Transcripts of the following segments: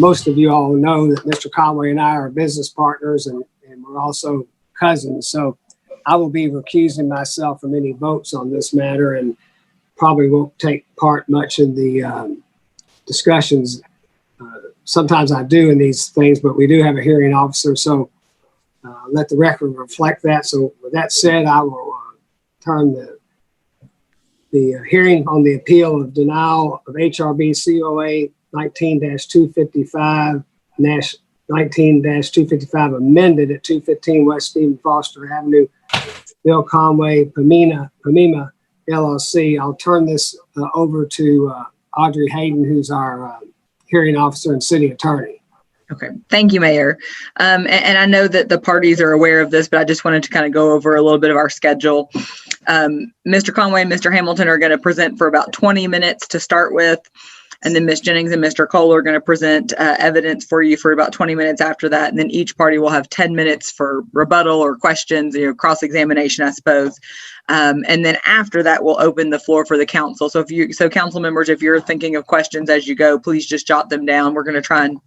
most of you all know that Mr. Conway and I are business partners, and we're also cousins. So I will be recusing myself from any votes on this matter, and probably won't take part much in the discussions. Sometimes I do in these things, but we do have a hearing officer, so let the record reflect that. So with that said, I will turn the hearing on the appeal of denial of HRB COA 19-255 19-255 amended at 215 West Stephen Foster Avenue, Bill Conway, Pamima LLC. I'll turn this over to Hrb Hayden, who's our hearing officer and city attorney. Okay, thank you, Mayor. And I know that the parties are aware of this, but I just wanted to kind of go over a little bit of our schedule. Mr. Conway and Mr. Hamilton are going to present for about 20 minutes to start with. And then Ms. Jennings and Mr. Cole are going to present evidence for you for about 20 minutes after that. And then each party will have 10 minutes for rebuttal or questions, cross-examination, I suppose. And then after that, we'll open the floor for the council. So council members, if you're thinking of questions as you go, please just jot them down. We're going to try and,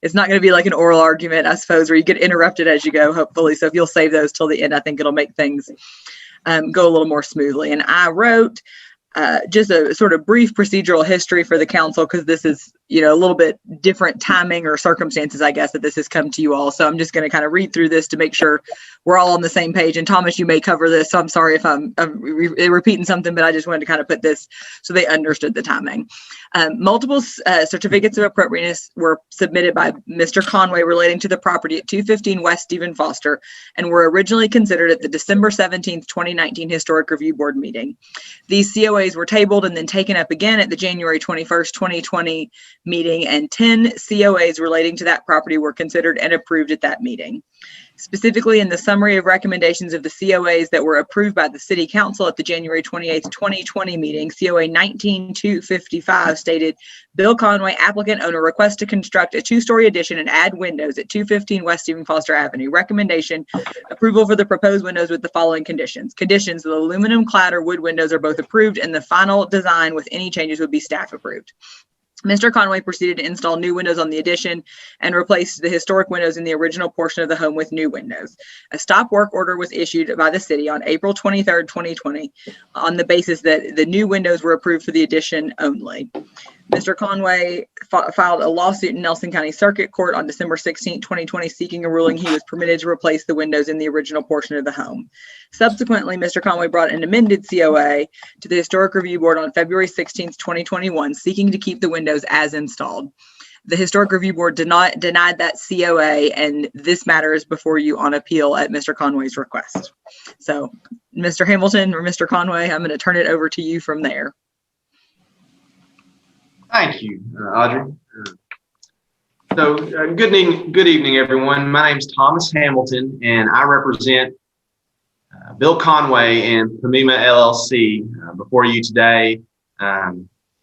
it's not going to be like an oral argument, I suppose, where you get interrupted as you go, hopefully. So if you'll save those till the end, I think it'll make things go a little more smoothly. And I wrote just a sort of brief procedural history for the council, because this is, a little bit different timing or circumstances, I guess, that this has come to you all. So I'm just going to kind of read through this to make sure we're all on the same page. And Thomas, you may cover this, so I'm sorry if I'm repeating something, but I just wanted to kind of put this so they understood the timing. Multiple certificates of appropriateness were submitted by Mr. Conway relating to the property at 215 West Stephen Foster, and were originally considered at the December 17th, 2019 Historic Review Board meeting. These COAs were tabled and then taken up again at the January 21st, 2020 meeting, and 10 COAs relating to that property were considered and approved at that meeting. Specifically, in the summary of recommendations of the COAs that were approved by the City Council at the January 28th, 2020 meeting, COA 19-255 stated, Bill Conway, applicant owner, requests to construct a 2-story addition and add windows at 215 West Stephen Foster Avenue. Recommendation, approval for the proposed windows with the following conditions. Conditions, the aluminum clad or wood windows are both approved, and the final design with any changes would be staff approved. Mr. Conway proceeded to install new windows on the addition and replaced the historic windows in the original portion of the home with new windows. A stop work order was issued by the city on April 23rd, 2020 on the basis that the new windows were approved for the addition only. Mr. Conway filed a lawsuit in Nelson County Circuit Court on December 16, 2020, seeking a ruling he was permitted to replace the windows in the original portion of the home. Subsequently, Mr. Conway brought an amended COA to the Historic Review Board on February 16, 2021, seeking to keep the windows as installed. The Historic Review Board denied that COA, and this matter is before you on appeal at Mr. Conway's request. So, Mr. Hamilton or Mr. Conway, I'm going to turn it over to you from there. Thank you, Audrey. So good evening, everyone. My name is Thomas Hamilton, and I represent Bill Conway and Pamima LLC before you today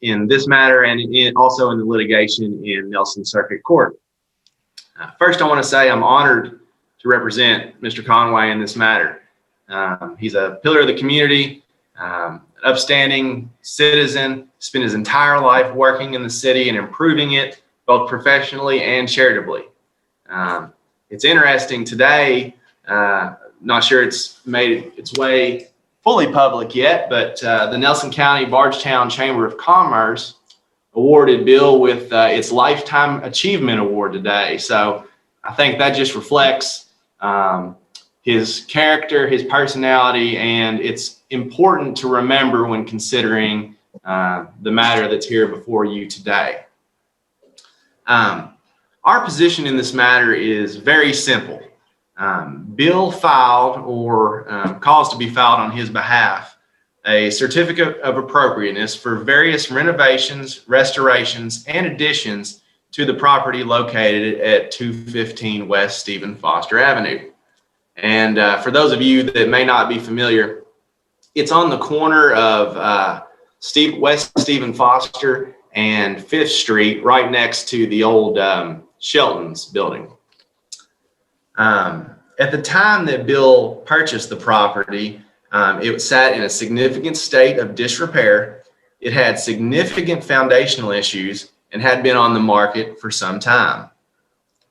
in this matter and also in the litigation in Nelson Circuit Court. First, I want to say I'm honored to represent Mr. Conway in this matter. He's a pillar of the community, upstanding citizen, spent his entire life working in the city and improving it both professionally and charitably. It's interesting today, not sure it's made its way fully public yet, but the Nelson County Bardstown Chamber of Commerce awarded Bill with its Lifetime Achievement Award today. So I think that just reflects his character, his personality, and it's important to remember when considering the matter that's here before you today. Our position in this matter is very simple. Bill filed or caused to be filed on his behalf a certificate of appropriateness for various renovations, restorations, and additions to the property located at 215 West Stephen Foster Avenue. And for those of you that may not be familiar, it's on the corner of West Stephen Foster and 5th Street, right next to the old Shelton's building. At the time that Bill purchased the property, it sat in a significant state of disrepair. It had significant foundational issues, and had been on the market for some time.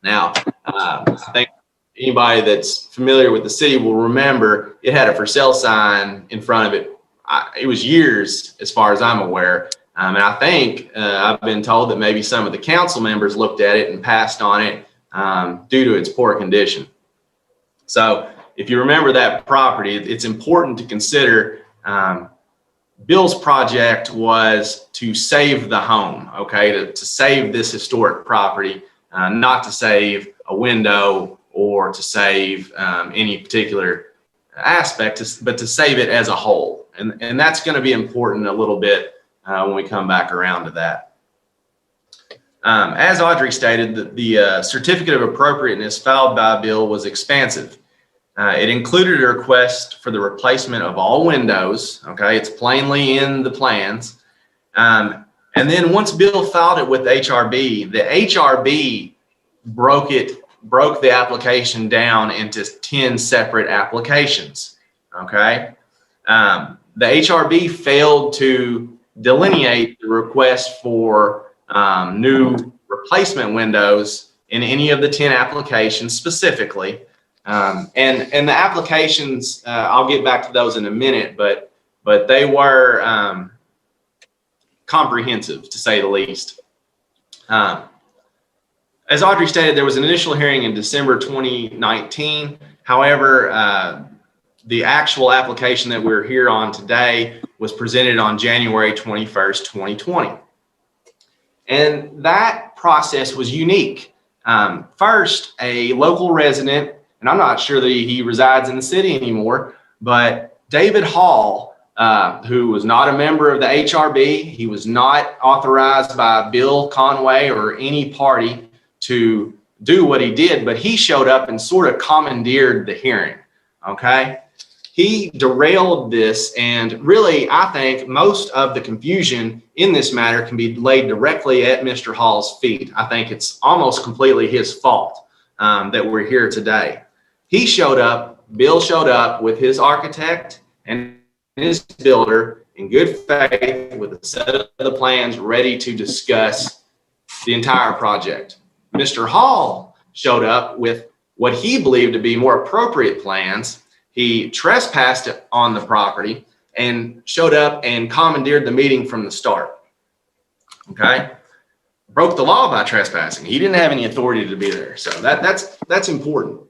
Now, I think anybody that's familiar with the city will remember it had a for sale sign in front of it. It was years, as far as I'm aware. And I think I've been told that maybe some of the council members looked at it and passed on it due to its poor condition. So if you remember that property, it's important to consider Bill's project was to save the home, okay, to save this historic property, not to save a window or to save any particular aspect, but to save it as a whole. And that's going to be important a little bit when we come back around to that. As Audrey stated, the certificate of appropriateness filed by Bill was expansive. It included a request for the replacement of all windows. Okay, it's plainly in the plans. And then once Bill filed it with the HRB broke the application down into 10 separate applications. Okay, the HRB failed to delineate the request for new replacement windows in any of the 10 applications specifically. And the applications, I'll get back to those in a minute, but they were comprehensive, to say the least. As Audrey stated, there was an initial hearing in December 2019. However, the actual application that we're here on today was presented on January 21st, 2020. And that process was unique. First, a local resident, and I'm not sure that he resides in the city anymore, but David Hall, who was not a member of the HRB, he was not authorized by Bill, Conway, or any party to do what he did, but he showed up and sort of commandeered the hearing, okay? He derailed this, and really, I think most of the confusion in this matter can be laid directly at Mr. Hall's feet. I think it's almost completely his fault that we're here today. He showed up, Bill showed up with his architect and his builder in good faith with a set of the plans ready to discuss the entire project. Mr. Hall showed up with what he believed to be more appropriate plans. He trespassed on the property and showed up and commandeered the meeting from the start. Okay? Broke the law by trespassing. He didn't have any authority to be there. So that's important.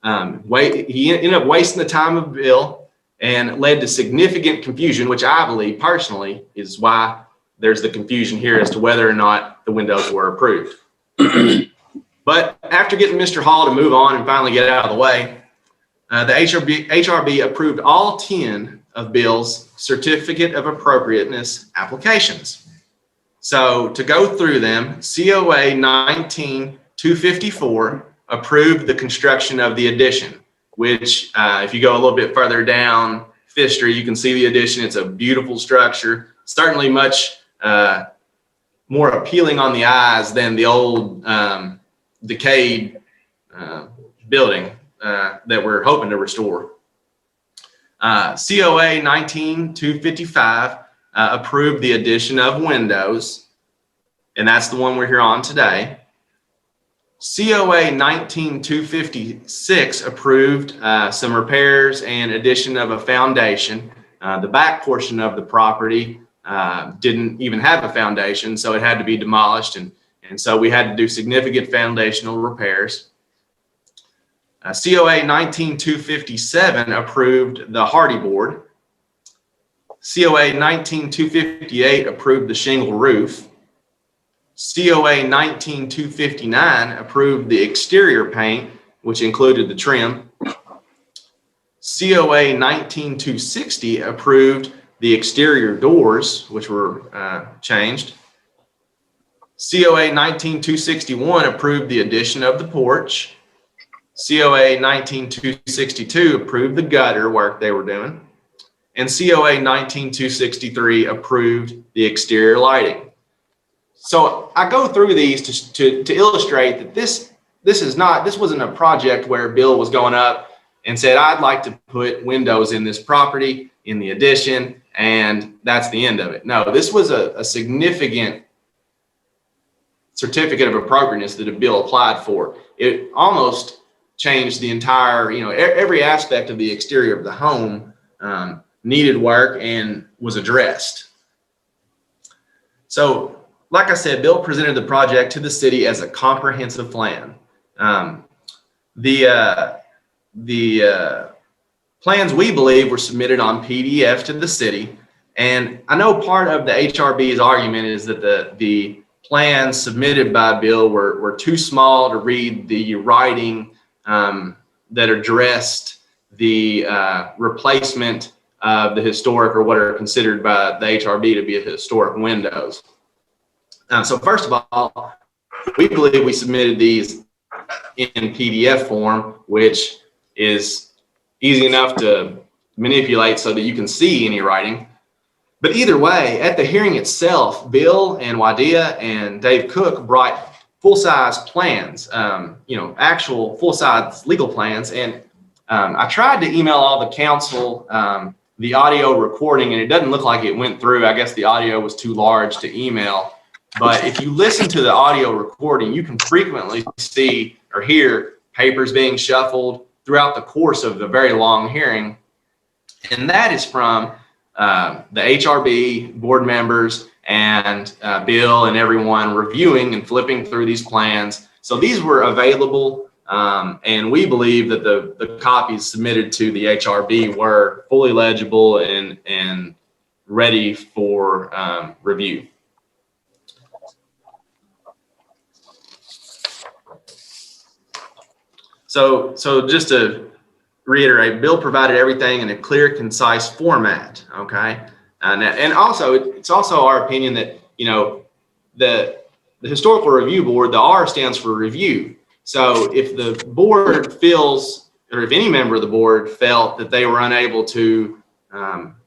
He ended up wasting the time of Bill and led to significant confusion, which I believe personally is why there's the confusion here as to whether or not the windows were approved. But after getting Mr. Hall to move on and finally get out of the way, the HRB approved all 10 of Bill's certificate of appropriateness applications. So to go through them, COA 19-254 approved the construction of the addition, which if you go a little bit further down Fifth Street, you can see the addition. It's a beautiful structure, certainly much more appealing on the eyes than the old decayed building that we're hoping to restore. COA 19-255 approved the addition of windows, and that's the one we're here on today. COA 19-256 approved some repairs and addition of a foundation. The back portion of the property didn't even have a foundation, so it had to be demolished, and so we had to do significant foundational repairs. COA 19-257 approved the hardy board. COA 19-258 approved the shingle roof. COA 19-259 approved the exterior paint, which included the trim. COA 19-260 approved the exterior doors, which were changed. COA 19-261 approved the addition of the porch. COA 19-262 approved the gutter work they were doing. And COA 19-263 approved the exterior lighting. So I go through these to illustrate that this wasn't a project where Bill was going up and said, I'd like to put windows in this property, in the addition, and that's the end of it. No, this was a significant certificate of appropriateness that a bill applied for. It almost changed the entire, every aspect of the exterior of the home needed work and was addressed. So, like I said, Bill presented the project to the city as a comprehensive plan. The plans, we believe, were submitted on PDF to the city. And I know part of the HRB's argument is that the plans submitted by Bill were too small to read the writing that addressed the replacement of the historic, or what are considered by the Hrb to be historic windows. So first of all, we believe we submitted these in PDF form, which is easy enough to manipulate so that you can see any writing. But either way, at the hearing itself, Bill and Wadia and Dave Cook brought full-size plans, actual full-size legal plans. And I tried to email all the council the audio recording, and it doesn't look like it went through. I guess the audio was too large to email. But if you listen to the audio recording, you can frequently see or hear papers being shuffled throughout the course of the very long hearing. And that is from the Hrb board members and Bill and everyone reviewing and flipping through these plans. So these were available, and we believe that the copies submitted to the Hrb were fully legible and ready for review. So just to reiterate, Bill provided everything in a clear, concise format. Okay, and also it's also our opinion that the Historical Review Board, the R stands for review. So if the board feels, or if any member of the board felt that they were unable to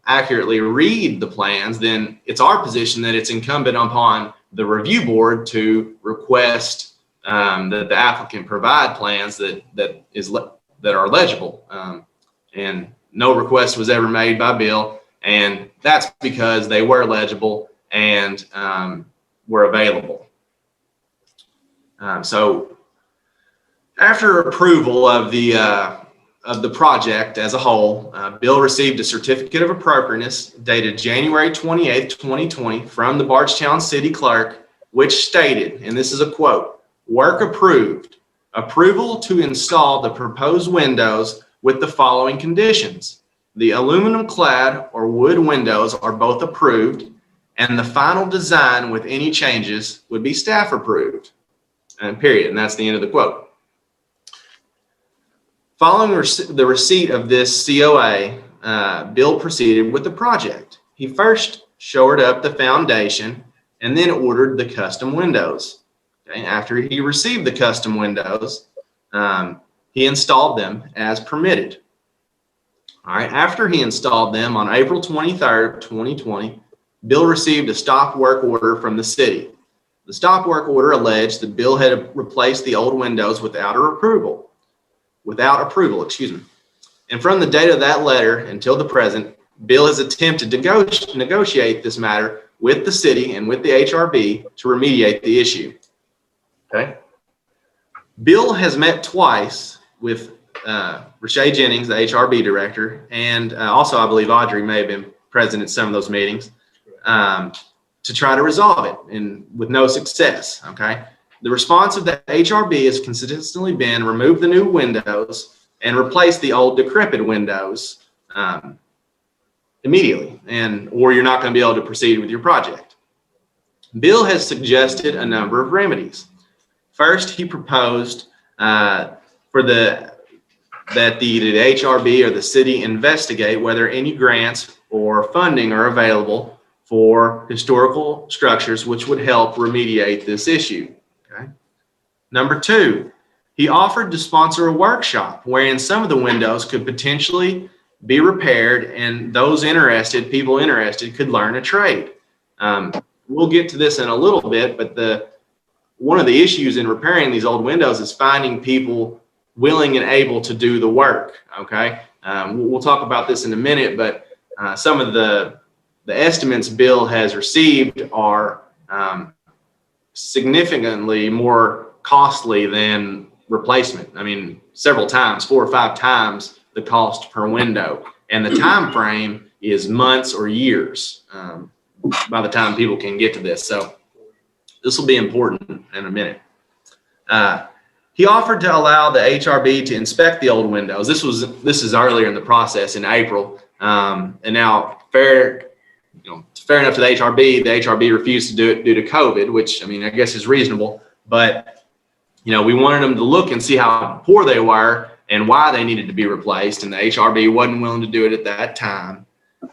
accurately read the plans, then it's our position that it's incumbent upon the review board to request that the applicant provide plans that are legible. And no request was ever made by Bill, and that's because they were legible and were available. So after approval of the project as a whole, Bill received a certificate of appropriateness dated January 28th, 2020 from the Bardstown City Clerk, which stated, and this is a quote, "Work approved. Approval to install the proposed windows with the following conditions. The aluminum clad or wood windows are both approved, and the final design with any changes would be staff approved." And period. And that's the end of the quote. Following the receipt of this COA, Bill proceeded with the project. He first shored up the foundation and then ordered the custom windows. Okay, after he received the custom windows, he installed them as permitted. All right, after he installed them on April 23rd, 2020, Bill received a stop work order from the city. The stop work order alleged that Bill had replaced the old windows without approval. And from the date of that letter until the present, Bill has attempted to negotiate this matter with the city and with the Hrb to remediate the issue. Okay. Bill has met twice with Rashay Jennings, the Hrb director, and also I believe Audrey may have been present at some of those meetings, to try to resolve it, and with no success. Okay. The response of the Hrb has consistently been remove the new windows and replace the old decrepit windows immediately, or you're not going to be able to proceed with your project. Bill has suggested a number of remedies. First, he proposed that the Hrb or the city investigate whether any grants or funding are available for historical structures which would help remediate this issue. Okay. Number two, he offered to sponsor a workshop wherein some of the windows could potentially be repaired, and people interested could learn a trade. We'll get to this in a little bit, but one of the issues in repairing these old windows is finding people willing and able to do the work. Okay, we'll talk about this in a minute, but some of the estimates Bill has received are significantly more costly than replacement. I mean, several times, 4 or 5 times the cost per window, and the time frame is months or years by the time people can get to this. So this will be important in a minute. He offered to allow the HRB to inspect the old windows. This is earlier in the process in April, and now fair enough to the HRB refused to do it due to COVID, which I mean I guess is reasonable. But we wanted them to look and see how poor they were and why they needed to be replaced, and the HRB wasn't willing to do it at that time.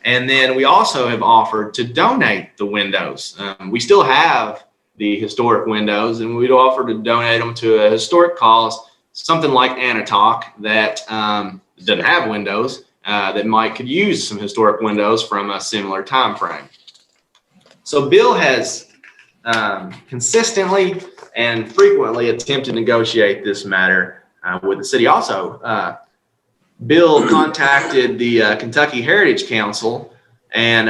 And then we also have offered to donate the windows. We still have the historic windows, and we'd offer to donate them to a historic cause, something like Anatoc that doesn't have windows, that could use some historic windows from a similar time frame. So Bill has consistently and frequently attempted to negotiate this matter with the city. Also, Bill contacted the Kentucky Heritage Council and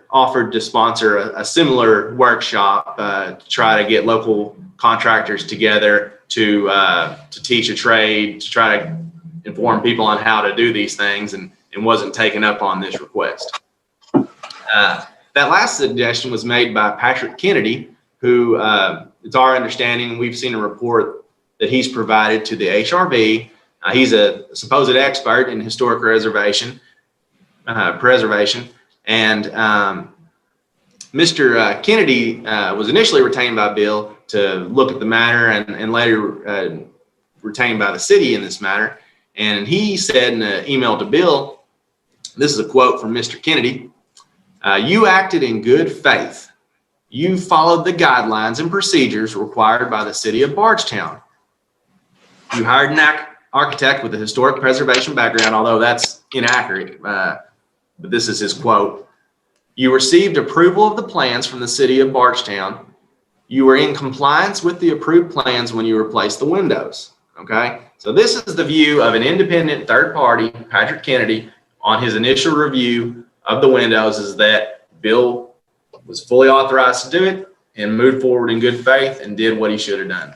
offered to sponsor a similar workshop to try to get local contractors together to teach a trade, to try to inform people on how to do these things, and wasn't taken up on this request. That last suggestion was made by Patrick Kennedy, who it's our understanding, we've seen a report that he's provided to the Hrb. He's a supposed expert in historic preservation, and Mr. Kennedy was initially retained by Bill to look at the matter, and later retained by the city in this matter. And he said in an email to Bill, this is a quote from Mr. Kennedy, "You acted in good faith. You followed the guidelines and procedures required by the city of Bardstown. You hired an architect with a historic preservation background," although that's inaccurate, but this is his quote. "You received approval of the plans from the city of Bardstown. You were in compliance with the approved plans when you replaced the windows." Okay, so this is the view of an independent third party, Patrick Kennedy, on his initial review of the windows, is that Bill was fully authorized to do it and moved forward in good faith and did what he should have done.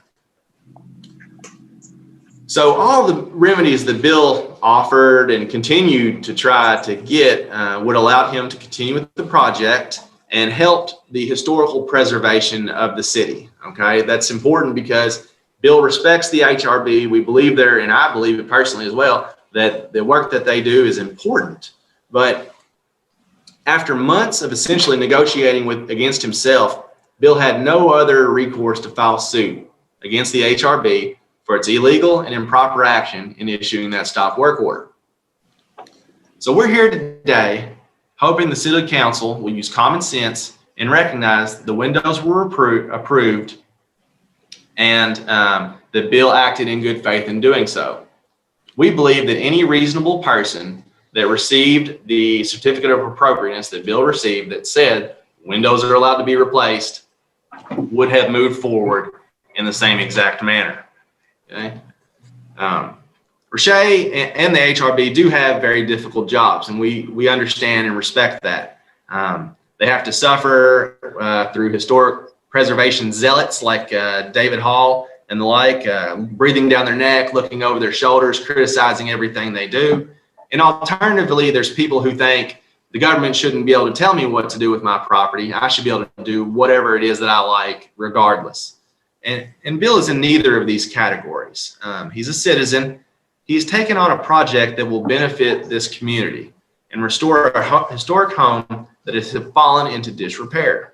So all the remedies that Bill offered and continued to try to get would allow him to continue with the project and helped the historical preservation of the city. Okay, that's important because Bill respects the Hrb. We believe there, and I believe it personally as well, that the work that they do is important. But after months of essentially negotiating against himself, Bill had no other recourse to file suit against the Hrb for its illegal and improper action in issuing that stop work order. So we're here today hoping the City Council will use common sense and recognize the windows were approved and that Bill acted in good faith in doing so. We believe that any reasonable person that received the certificate of appropriateness that Bill received that said windows are allowed to be replaced would have moved forward in the same exact manner. Okay. Roche and the Hrb do have very difficult jobs, and we understand and respect that. They have to suffer through historic preservation zealots like David Hall and the like, breathing down their neck, looking over their shoulders, criticizing everything they do. And alternatively, there's people who think the government shouldn't be able to tell me what to do with my property. I should be able to do whatever it is that I like, regardless. And Bill is in neither of these categories. He's a citizen. He's taken on a project that will benefit this community and restore a historic home that has fallen into disrepair.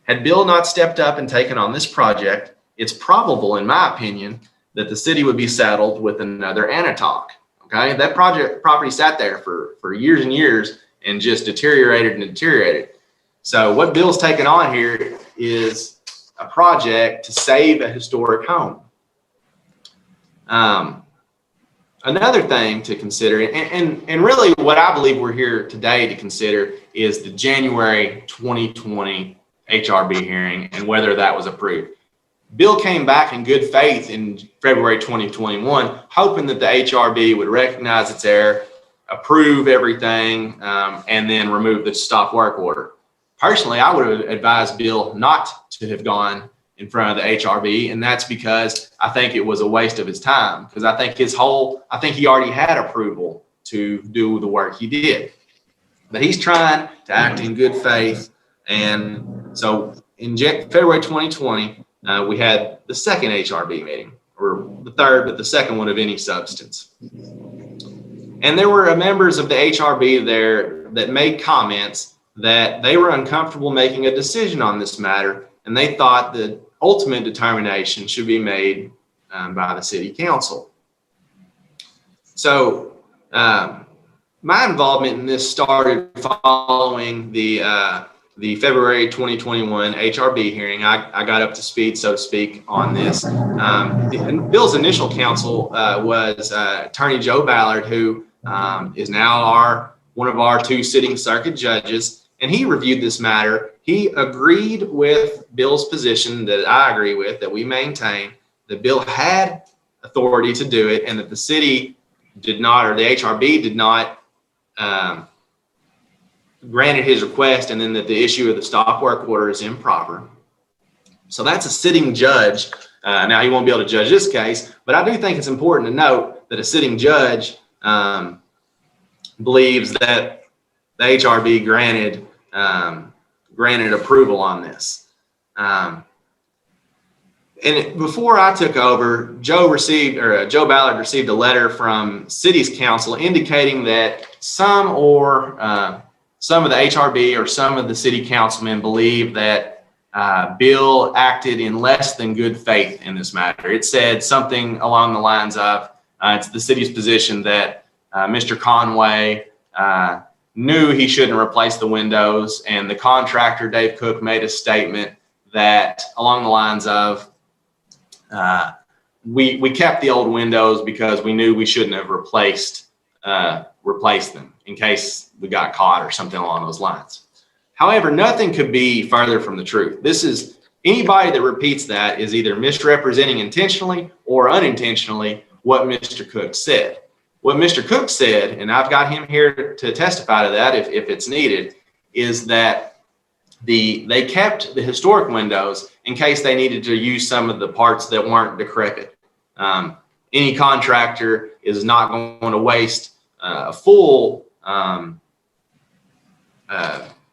Had Bill not stepped up and taken on this project, it's probable, in my opinion, that the city would be saddled with another Anatoc. Okay, that property sat there for years and years and just deteriorated and deteriorated. So what Bill's taken on here is a project to save a historic home. Another thing to consider, and really what I believe we're here today to consider, is the January 2020 Hrb hearing and whether that was approved. Bill came back in good faith in February 2021, hoping that the Hrb would recognize its error, approve everything, and then remove the stop work order. Personally, I would have advised Bill not to have gone in front of the HRB, and that's because I think it was a waste of his time, because I think he already had approval to do the work he did. But he's trying to act in good faith, and so in February 2020, we had the second HRB meeting, or the third, but the second one of any substance. And there were members of the HRB there that made comments that they were uncomfortable making a decision on this matter, and they thought the ultimate determination should be made by the city council. So my involvement in this started following the February 2021 Hrb hearing. I got up to speed, so to speak, on this. Bill's initial counsel was Attorney Joe Ballard, who is now one of our 2 sitting circuit judges, and he reviewed this matter. He agreed with Bill's position that I agree with, that we maintain, that Bill had authority to do it, and that the city did not, or the Hrb did not granted his request, and then that the issue of the stop work order is improper. So that's a sitting judge. Now he won't be able to judge this case, but I do think it's important to note that a sitting judge believes that the Hrb granted approval on this. And before I took over, Joe Ballard received a letter from City's Council indicating that some of the Hrb or some of the city councilmen believe that Bill acted in less than good faith in this matter. It said something along the lines of, it's the city's position that Mr. Conway knew he shouldn't replace the windows, and the contractor, Dave Cook, made a statement that along the lines of, we kept the old windows because we knew we shouldn't have replaced them in case we got caught or something along those lines. However, nothing could be further from the truth. Anybody that repeats that is either misrepresenting intentionally or unintentionally what Mr. Cook said. What Mr. Cook said, and I've got him here to testify to that if it's needed, is that they kept the historic windows in case they needed to use some of the parts that weren't decrepit. Any contractor is not going to waste a full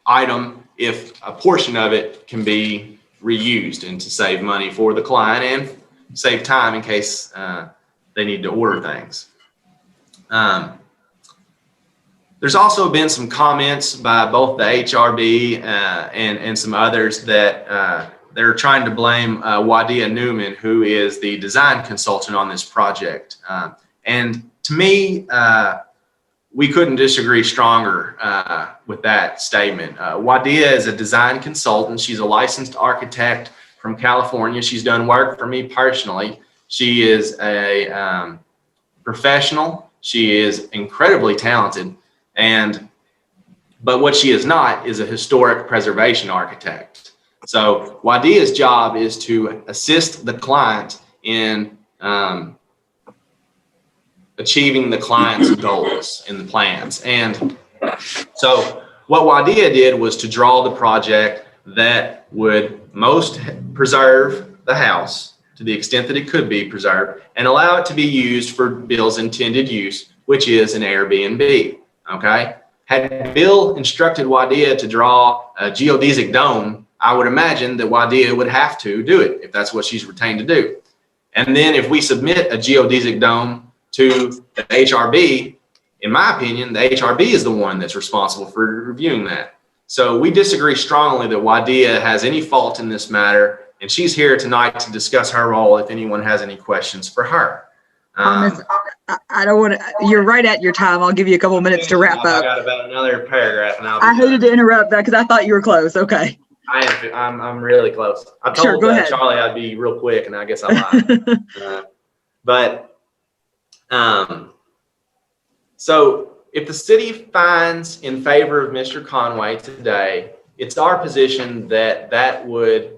item if a portion of it can be reused, and to save money for the client and save time in case they need to order things. There's also been some comments by both the Hrb and some others that they're trying to blame Wadia Newman, who is the design consultant on this project. And to me, we couldn't disagree stronger with that statement. Wadia is a design consultant. She's a licensed architect from California. She's done work for me personally. She is a professional. She is incredibly talented. But what she is not is a historic preservation architect. So Wadia's job is to assist the client in achieving the client's goals in the plans. And so what Wadia did was to draw the project that would most preserve the house to the extent that it could be preserved, and allow it to be used for Bill's intended use, which is an Airbnb. Okay. Had Bill instructed Wadia to draw a geodesic dome, I would imagine that Wadia would have to do it if that's what she's retained to do. And then if we submit a geodesic dome to the Hrb, in my opinion, the Hrb is the one that's responsible for reviewing that. So we disagree strongly that Wadia has any fault in this matter, and she's here tonight to discuss her role if anyone has any questions for her. Thomas, I don't want to, you're right at your time. I'll give you a couple minutes to wrap up. I got about another paragraph now. I hated to interrupt that because I thought you were close. Okay. I'm really close. I told Sure, go ahead. Charlie I'd be real quick, and I guess I lied. So if the city finds in favor of Mr. Conway today, it's our position that that would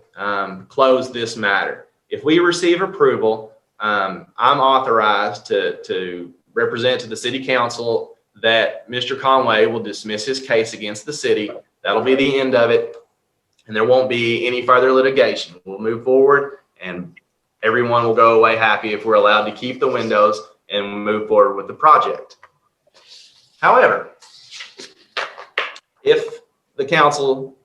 close this matter. If we receive approval, I'm authorized to represent to the city council that Mr. Conway will dismiss his case against the city That'll be the end of it, and there won't be any further litigation. We'll move forward, and everyone will go away happy if we're allowed to keep the windows and move forward with the project. However, if the council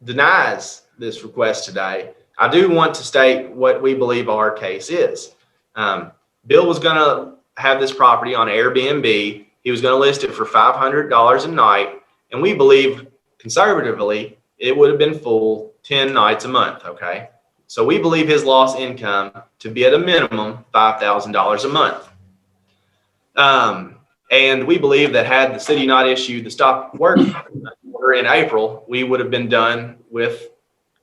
denies this request today, I do want to state what we believe our case is. Bill was going to have this property on Airbnb. He was going to list it for $500 a night, and we believe conservatively it would have been full 10 nights a month. Okay, so we believe his lost income to be at a minimum $5,000 a month. And we believe that had the city not issued the stop work order in April, we would have been done with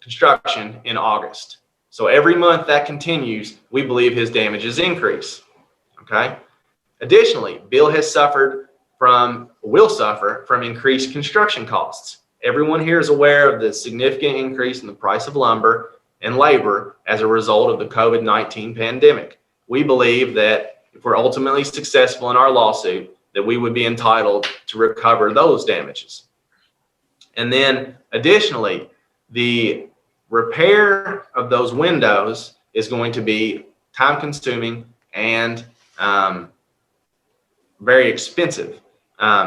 construction in August. So every month that continues, we believe his damages increase. Okay. Additionally, Bill will suffer from increased construction costs. Everyone here is aware of the significant increase in the price of lumber and labor as a result of the COVID-19 pandemic. We believe that if we're ultimately successful in our lawsuit, that we would be entitled to recover those damages. And then additionally, the repair of those windows is going to be time consuming and very expensive.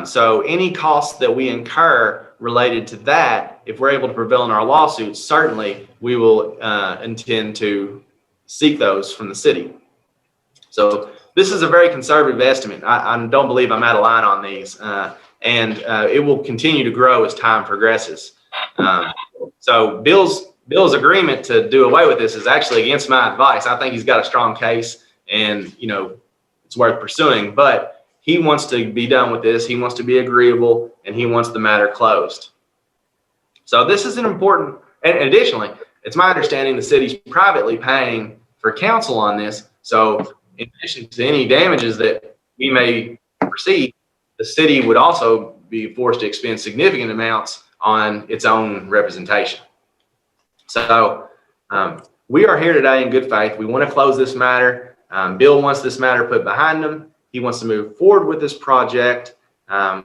So any costs that we incur related to that, if we're able to prevail in our lawsuit, certainly we will intend to seek those from the city. So this is a very conservative estimate. I don't believe I'm out of line on these, and it will continue to grow as time progresses. So Bill's agreement to do away with this is actually against my advice. I think he's got a strong case, and it's worth pursuing. But he wants to be done with this. He wants to be agreeable, and he wants the matter closed. So this is an important. And additionally, it's my understanding the city's privately paying for counsel on this. So in addition to any damages that we may receive, the city would also be forced to expend significant amounts on its own representation. So we are here today in good faith. We want to close this matter. Bill wants this matter put behind him. He wants to move forward with this project.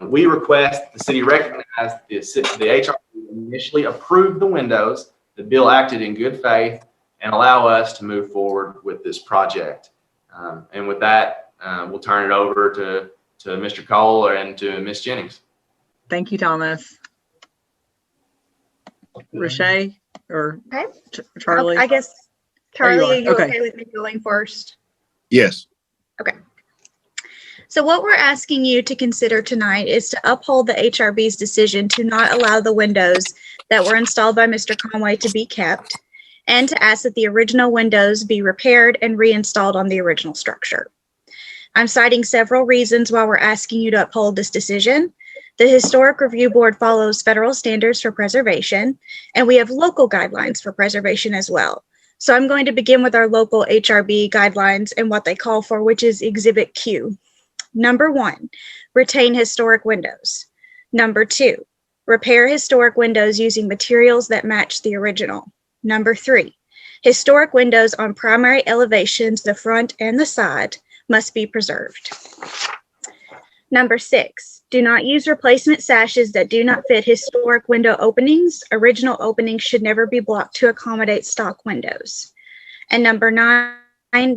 We request the city recognize the Hrb initially approved the windows, that Bill acted in good faith, and allow us to move forward with this project. And with that, we'll turn it over to Mr. Cole and to Ms. Jennings. Thank you, Thomas. Rashay or Okay. Charlie? I guess, Charlie, are you Okay. okay with me going first? Yes. So what we're asking you to consider tonight is to uphold the HRB's decision to not allow the windows that were installed by Mr. Conway to be kept, and to ask that the original windows be repaired and reinstalled on the original structure. I'm citing several reasons why we're asking you to uphold this decision. The Historic Review Board follows federal standards for preservation, and we have local guidelines for preservation as well. So I'm going to begin with our local Hrb guidelines and what they call for, which is Exhibit Q. Number 1, retain historic windows. Number 2, repair historic windows using materials that match the original. Number 3, historic windows on primary elevations, the front and the side, must be preserved. Number 6, do not use replacement sashes that do not fit historic window openings. Original openings should never be blocked to accommodate stock windows. And number 9,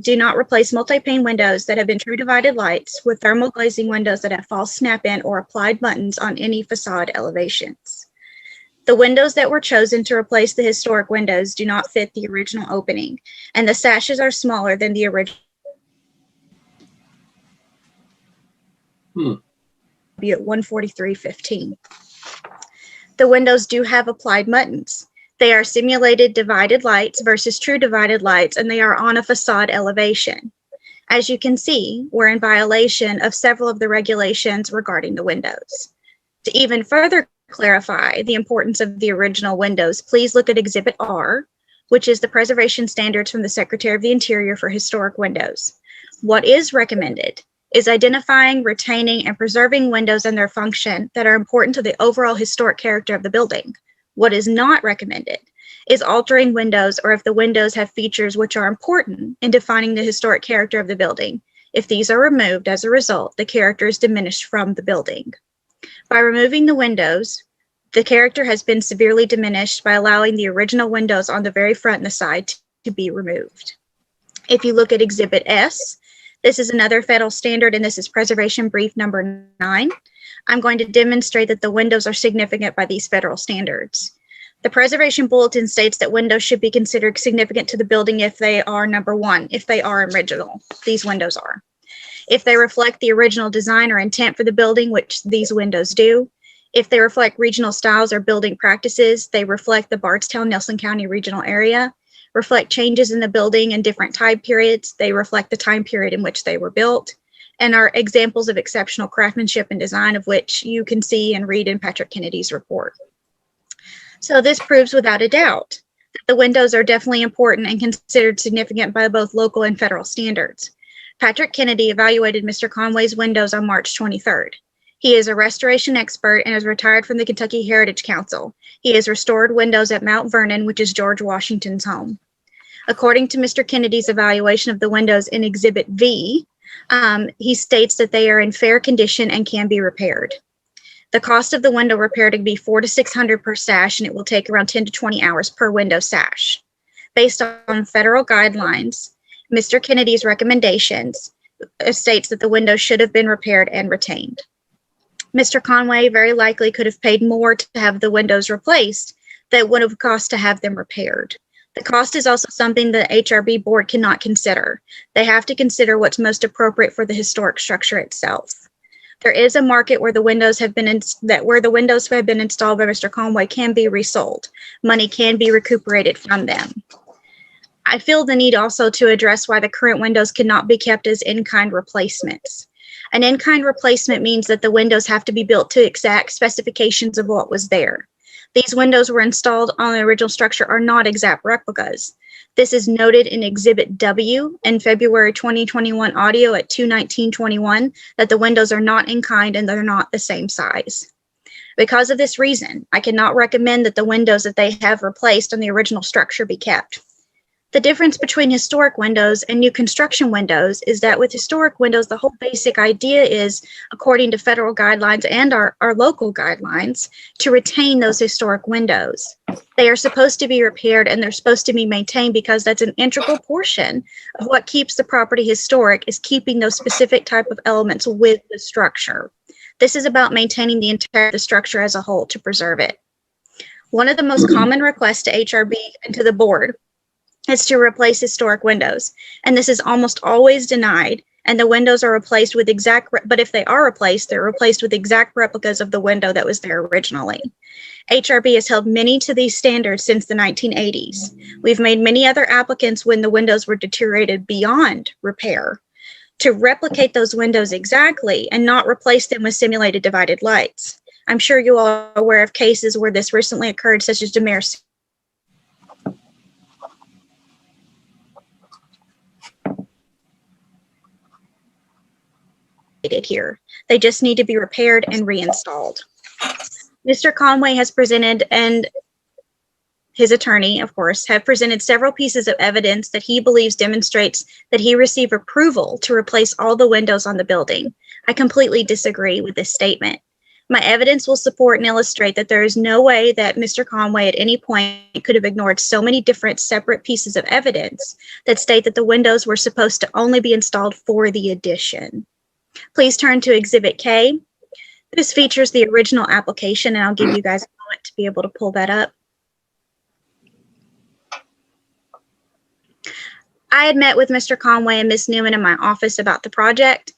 do not replace multi-pane windows that have been true divided lights with thermal glazing windows that have false snap-in or applied buttons on any facade elevations. The windows that were chosen to replace the historic windows do not fit the original opening, and the sashes are smaller than the original. Be at 143.15. The windows do have applied buttons. They are simulated divided lights versus true divided lights, and they are on a facade elevation. As you can see, we're in violation of several of the regulations regarding the windows. To even further clarify the importance of the original windows, please look at Exhibit R, which is the preservation standards from the Secretary of the Interior for historic windows. What is recommended is identifying, retaining, and preserving windows and their function that are important to the overall historic character of the building. What is not recommended is altering windows, or if the windows have features which are important in defining the historic character of the building. If these are removed as a result, the character is diminished from the building. By removing the windows, The character has been severely diminished by allowing the original windows on the very front and the side to be removed. If you look at Exhibit S, this is another federal standard, and this is preservation brief number 9. I'm going to demonstrate that the windows are significant by these federal standards. The preservation bulletin states that windows should be considered significant to the building if they are, number 1, if they are original. These windows are. If they reflect the original design or intent for the building, which these windows do. If they reflect regional styles or building practices, they reflect the Bardstown, Nelson County regional area. Reflect changes in the building and different time periods. They reflect the time period in which they were built, and are examples of exceptional craftsmanship and design, of which you can see and read in Patrick Kennedy's report. So this proves without a doubt that the windows are definitely important and considered significant by both local and federal standards. Patrick Kennedy evaluated Mr. Conway's windows on March 23rd. He is a restoration expert and is retired from the Kentucky Heritage Council. He has restored windows at Mount Vernon, which is George Washington's home. According to Mr. Kennedy's evaluation of the windows in Exhibit V, he states that they are in fair condition and can be repaired. The cost of the window repair to be $400 to $600 per sash, and it will take around 10 to 20 hours per window sash. Based on federal guidelines, Mr. Kennedy's recommendations states that the windows should have been repaired and retained. Mr. Conway very likely could have paid more to have the windows replaced than it would have cost to have them repaired. The cost is also something the HRB board cannot consider. They have to consider what's most appropriate for the historic structure itself. There is a market where the windows have been installed by Mr. Conway can be resold. Money can be recuperated from them. I feel the need also to address why the current windows cannot be kept as in-kind replacements. An in-kind replacement means that the windows have to be built to exact specifications of what was there. These windows were installed on the original structure are not exact replicas. This is noted in Exhibit W in February 2021 audio at 2/19/21 that the windows are not in kind and they're not the same size. Because of this reason, I cannot recommend that the windows that they have replaced on the original structure be kept. The difference between historic windows and new construction windows is that with historic windows, the whole basic idea is, according to federal guidelines and our local guidelines, to retain those historic windows. They are supposed to be repaired and they're supposed to be maintained because that's an integral portion of what keeps the property historic, is keeping those specific type of elements with the structure. This is about maintaining the structure as a whole to preserve it. One of the most common requests to HRB and to the board is to replace historic windows, and this is almost always denied, and the windows are replaced with but if they are replaced, they're replaced with exact replicas of the window that was there originally. HRB has held many to these standards since the 1980s. We've made many other applicants when the windows were deteriorated beyond repair to replicate those windows exactly and not replace them with simulated divided lights. I'm sure you all are aware of cases where this recently occurred, such as Demers here. They just need to be repaired and reinstalled. Mr. Conway has presented, and his attorney, of course, have presented several pieces of evidence that he believes demonstrates that he received approval to replace all the windows on the building. I completely disagree with this statement. My evidence will support and illustrate that there is no way that Mr. Conway at any point could have ignored so many different separate pieces of evidence that state that the windows were supposed to only be installed for the addition. Please turn to Exhibit K. This features the original application, and I'll give you guys a moment to be able to pull that up. I had met with Mr. Conway and Ms. Newman in my office about the project.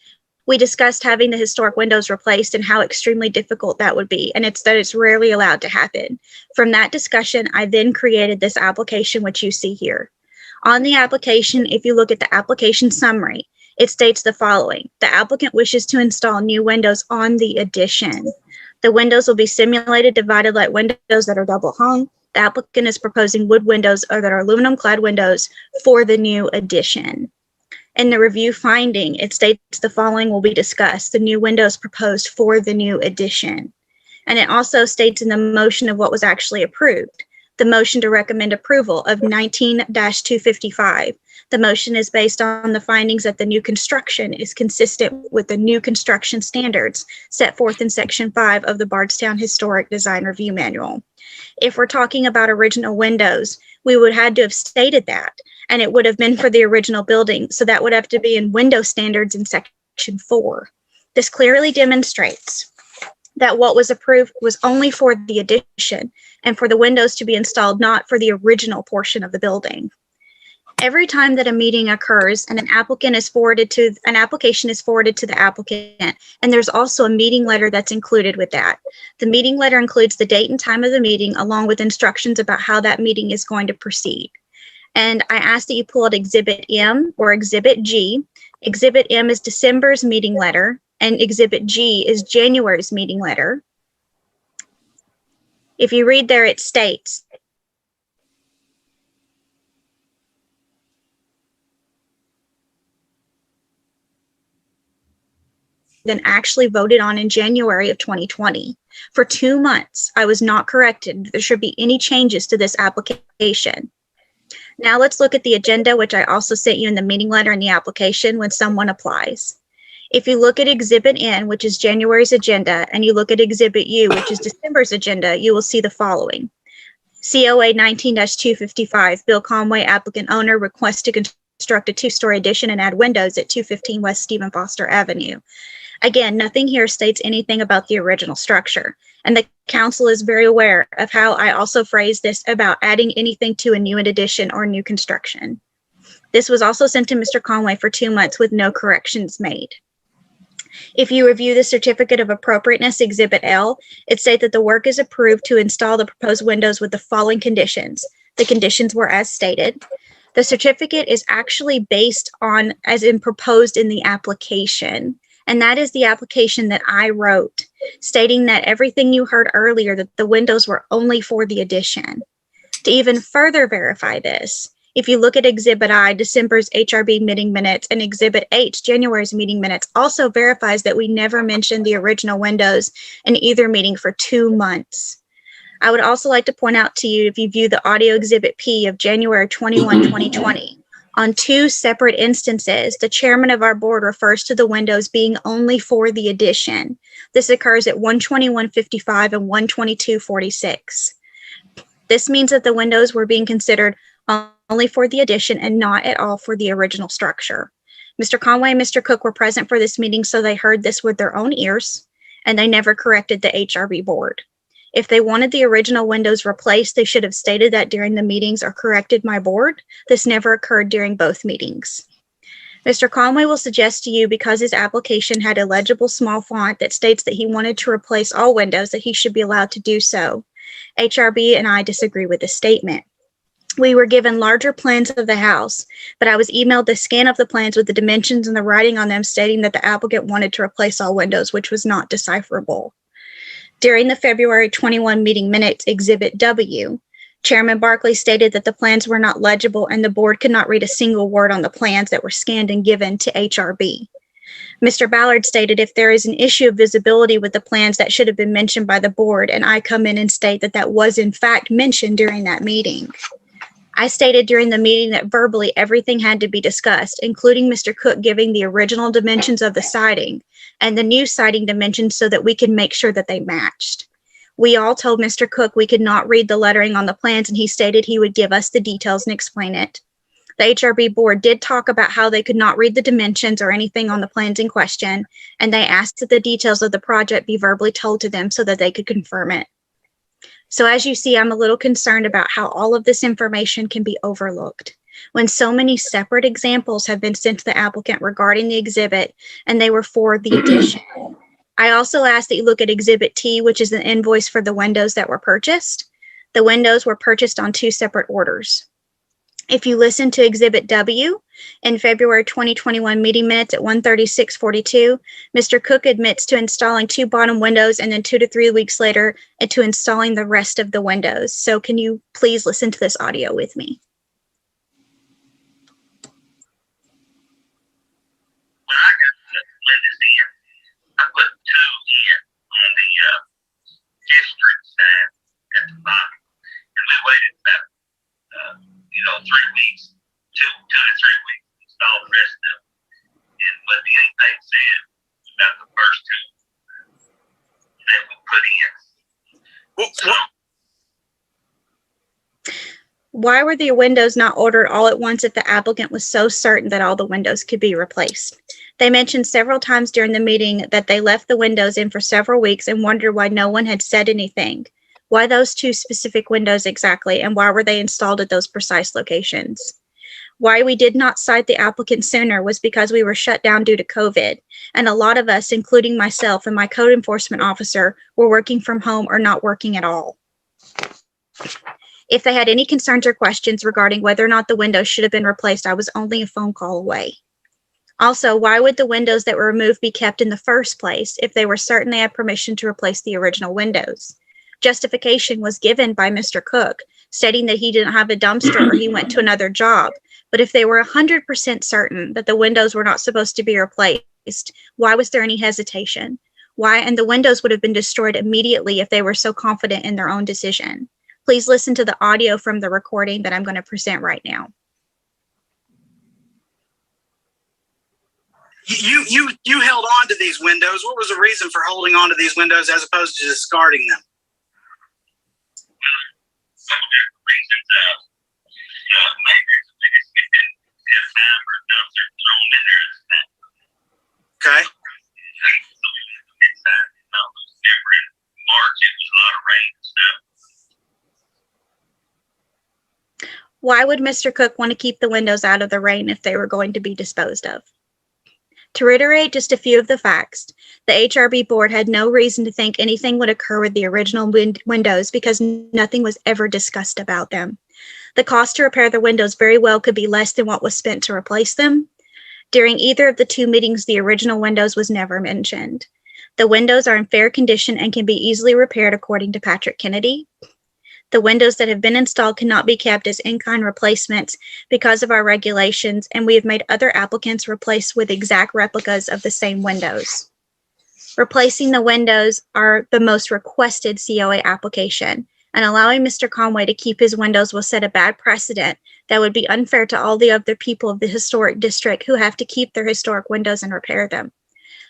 We discussed having the historic windows replaced and how extremely difficult that would be, and that it's rarely allowed to happen. From that discussion, I then created this application, which you see here. On the application, if you look at the application summary, it states the following: the applicant wishes to install new windows on the addition. The windows will be simulated divided light windows that are double hung. The applicant is proposing wood windows or that are aluminum clad windows for the new addition. In the review finding, it states the following will be discussed: the new windows proposed for the new addition. And it also states in the motion of what was actually approved, the motion to recommend approval of 19-255. The motion is based on the findings that the new construction is consistent with the new construction standards set forth in Section 5 of the Bardstown Historic Design Review Manual. If we're talking about original windows, we would have had to have stated that, and it would have been for the original building, so that would have to be in window standards in Section 4. This clearly demonstrates that what was approved was only for the addition and for the windows to be installed, not for the original portion of the building. Every time that a meeting occurs and an application is forwarded to the applicant, and there's also a meeting letter that's included with that. The meeting letter includes the date and time of the meeting along with instructions about how that meeting is going to proceed. And I ask that you pull out Exhibit M or Exhibit G. Exhibit M is December's meeting letter, and Exhibit G is January's meeting letter. If you read there, it states, then actually voted on in January of 2020. For 2 months, I was not corrected. There should be any changes to this application. Now let's look at the agenda, which I also sent you in the meeting letter and the application when someone applies. If you look at Exhibit N, which is January's agenda, and you look at Exhibit U, which is December's agenda, you will see the following. COA 19-255, Bill Conway, applicant owner, requests to construct a 2-story addition and add windows at 215 West Stephen Foster Avenue. Again, nothing here states anything about the original structure, and the council is very aware of how I also phrased this about adding anything to a new addition or new construction. This was also sent to Mr. Conway for 2 months with no corrections made. If you review the Certificate of Appropriateness, Exhibit L, it states that the work is approved to install the proposed windows with the following conditions. The conditions were as stated. The certificate is actually based on, as in proposed in the application, and that is the application that I wrote, stating that everything you heard earlier, that the windows were only for the addition. To even further verify this, if you look at Exhibit I, December's Hrb meeting minutes, and Exhibit H, January's meeting minutes, also verifies that we never mentioned the original windows in either meeting for 2 months. I would also like to point out to you, if you view the audio Exhibit P of January 21, 2020, on 2 separate instances, the chairman of our board refers to the windows being only for the addition. This occurs at 121:55 and 122:46. This means that the windows were being considered only for the addition and not at all for the original structure. Mr. Conway and Mr. Cook were present for this meeting, so they heard this with their own ears, and they never corrected the Hrb board. If they wanted the original windows replaced, they should have stated that during the meetings or corrected my board. This never occurred during both meetings. Mr. Conway will suggest to you, because his application had a legible small font that states that he wanted to replace all windows, that he should be allowed to do so. Hrb and I disagree with this statement. We were given larger plans of the house, but I was emailed the scan of the plans with the dimensions and the writing on them stating that the applicant wanted to replace all windows, which was not decipherable. During the February 21 meeting minutes, Exhibit W, Chairman Barkley stated that the plans were not legible and the board could not read a single word on the plans that were scanned and given to Hrb. Mr. Ballard stated if there is an issue of visibility with the plans, that should have been mentioned by the board, and I come in and state that that was in fact mentioned during that meeting. I stated during the meeting that verbally everything had to be discussed, including Mr. Cook giving the original dimensions of the siding and the new siding dimensions so that we could make sure that they matched. We all told Mr. Cook we could not read the lettering on the plans, and he stated he would give us the details and explain it. The Hrb board did talk about how they could not read the dimensions or anything on the plans in question, and they asked that the details of the project be verbally told to them so that they could confirm it. So as you see, I'm a little concerned about how all of this information can be overlooked when so many separate examples have been sent to the applicant regarding the exhibit, and they were for the addition. I also ask that you look at Exhibit T, which is an invoice for the windows that were purchased. The windows were purchased on 2 separate orders. If you listen to Exhibit W in February 2021 meeting minutes at 1:36:42, Mr. Cook admits to installing 2 bottom windows and then 2 to 3 weeks later to installing the rest of the windows. So can you please listen to this audio with me? When I got the windows in, I put 2 in on the district side at the bottom, and we waited about 3 weeks, 2 to 3 Why were the windows not ordered all at once if the applicant was so certain that all the windows could be replaced? They mentioned several times during the meeting that they left the windows in for several weeks and wondered why no one had said anything. Why those two specific windows exactly, and why were they installed at those precise locations? Why we did not cite the applicant sooner was because we were shut down due to COVID, and a lot of us, including myself and my code enforcement officer, were working from home or not working at all. If they had any concerns or questions regarding whether or not the windows should have been replaced, I was only a phone call away. Also, why would the windows that were removed be kept in the first place if they were certain they had permission to replace the original windows? Justification was given by Mr. Cook, stating that he didn't have a dumpster or he went to another job. But if they were 100% certain that the windows were not supposed to be replaced, why was there any hesitation? Why? And the windows would have been destroyed immediately if they were so confident in their own decision. Please listen to the audio from the recording that I'm going to present right now. You held on to these windows. What was the reason for holding on to these windows as opposed to discarding them? Some different reasons. Maybe it's because we didn't have time for a dumpster thrown in there. Okay. Inside, it was different. March, it was a lot of rain and stuff. Why would Mr. Cook want to keep the windows out of the rain if they were going to be disposed of? To reiterate just a few of the facts, the Hrb board had no reason to think anything would occur with the original windows because nothing was ever discussed about them. The cost to repair the windows very well could be less than what was spent to replace them. During either of the two meetings, the original windows was never mentioned. The windows are in fair condition and can be easily repaired according to Patrick Kennedy. The windows that have been installed cannot be kept as in-kind replacements because of our regulations, and we have made other applicants replace with exact replicas of the same windows. Replacing the windows are the most requested COA application, and allowing Mr. Conway to keep his windows will set a bad precedent that would be unfair to all the other people of the historic district who have to keep their historic windows and repair them.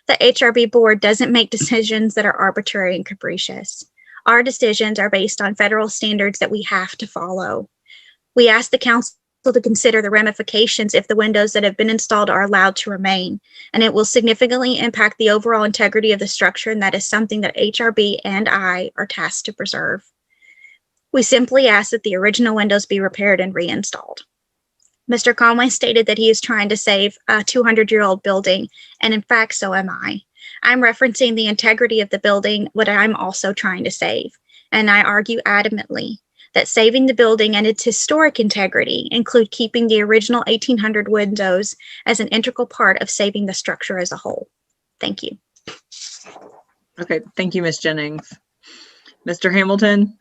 The Hrb board doesn't make decisions that are arbitrary and capricious. Our decisions are based on federal standards that we have to follow. We ask the council to consider the ramifications if the windows that have been installed are allowed to remain, and it will significantly impact the overall integrity of the structure, and that is something that Hrb and I are tasked to preserve. We simply ask that the original windows be repaired and reinstalled. Mr. Conway stated that he is trying to save a 200-year-old building, and in fact, so am I. I'm referencing the integrity of the building, what I'm also trying to save, and I argue adamantly that saving the building and its historic integrity include keeping the original 1800 windows as an integral part of saving the structure as a whole. Thank you. Okay, thank you, Ms. Jennings. Mr. Hamilton?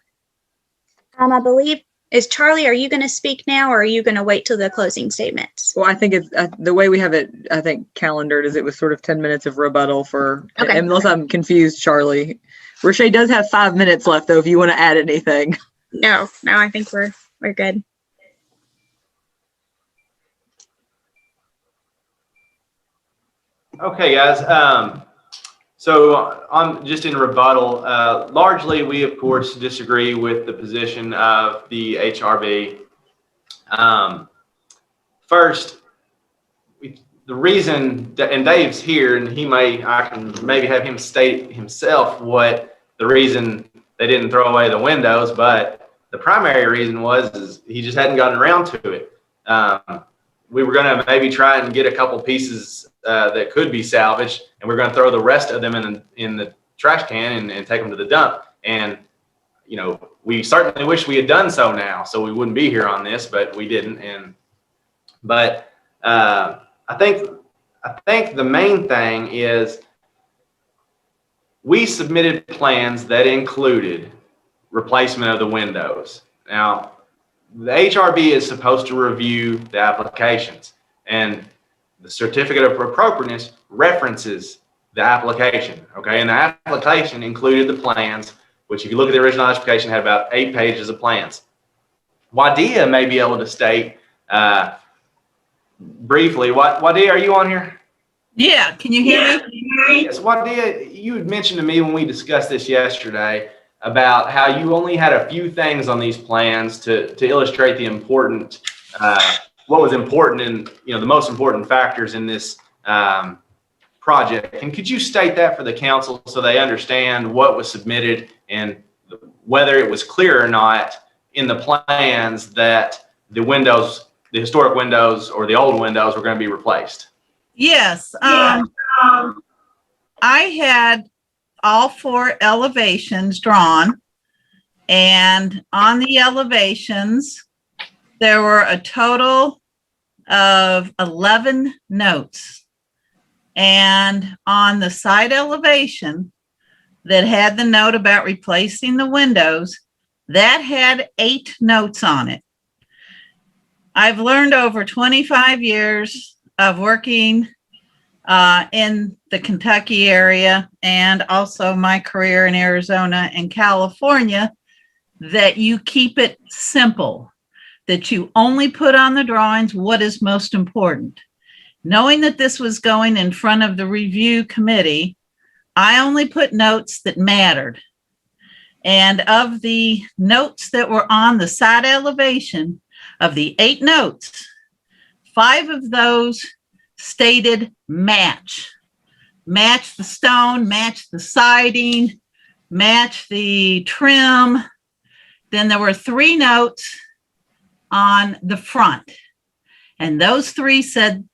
I believe, is Charlie, are you going to speak now, or are you going to wait till the closing statements? Well, I think it's the way we have it, I think, calendared is it was sort of 10 minutes of rebuttal for, Okay. unless I'm confused, Charlie. Rashay does have 5 minutes left, though, if you want to add anything. No, I think we're good. Okay, guys. So I'm just in rebuttal. Largely, we of course disagree with the position of the Hrb. First, the reason, and Dave's here, and I can maybe have him state himself what the reason they didn't throw away the windows, but the primary reason is he just hadn't gotten around to it. We were going to maybe try and get a couple pieces that could be salvaged, and we're going to throw the rest of them in the trash can and take them to the dump. And, you know, we certainly wish we had done so now, so we wouldn't be here on this, but we didn't. But I think the main thing is we submitted plans that included replacement of the windows. Now, the Hrb is supposed to review the applications, and the certificate of appropriateness references the application. Okay, and the application included the plans, which, if you look at the original application, had about 8 pages of plans. Wadia may be able to state briefly. Wadia, are you on here? Yeah, can you hear me? Yes, Wadia, you had mentioned to me when we discussed this yesterday about how you only had a few things on these plans to illustrate the important, what was important and, the most important factors in this project. And could you state that for the council so they understand what was submitted and whether it was clear or not in the plans that the windows, the historic windows or the old windows were going to be replaced? Yes. I had all 4 elevations drawn, and on the elevations, there were a total of 11 notes. And on the side elevation that had the note about replacing the windows, that had 8 notes on it. I've learned over 25 years of working in the Kentucky area and also my career in Arizona and California that you keep it simple, that you only put on the drawings what is most important. Knowing that this was going in front of the review committee, I only put notes that mattered. And of the notes that were on the side elevation, of the 8 notes, 5 of those stated match. Match the stone, match the siding, match the trim. Then there were 3 notes on the front. And those 3 said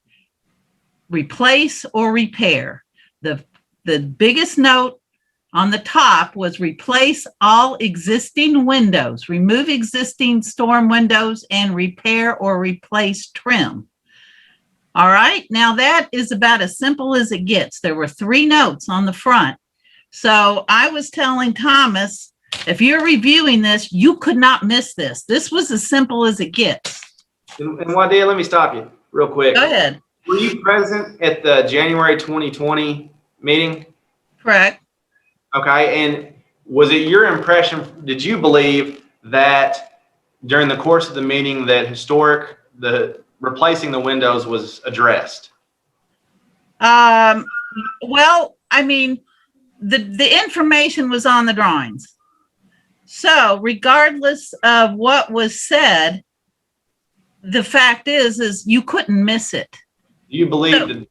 replace or repair. The biggest note on the top was replace all existing windows, remove existing storm windows, and repair or replace trim. All right, now that is about as simple as it gets. There were 3 notes on the front. So I was telling Thomas, if you're reviewing this, you could not miss this. This was as simple as it gets. And Wadia, let me stop you real quick. Go ahead. Were you present at the January 2020 meeting? Correct. Okay, and was it your impression, did you believe that during the course of the meeting that the replacing the windows was addressed? Well, I mean, the information was on the drawings. So regardless of what was said, the fact is you couldn't miss it. Do you believe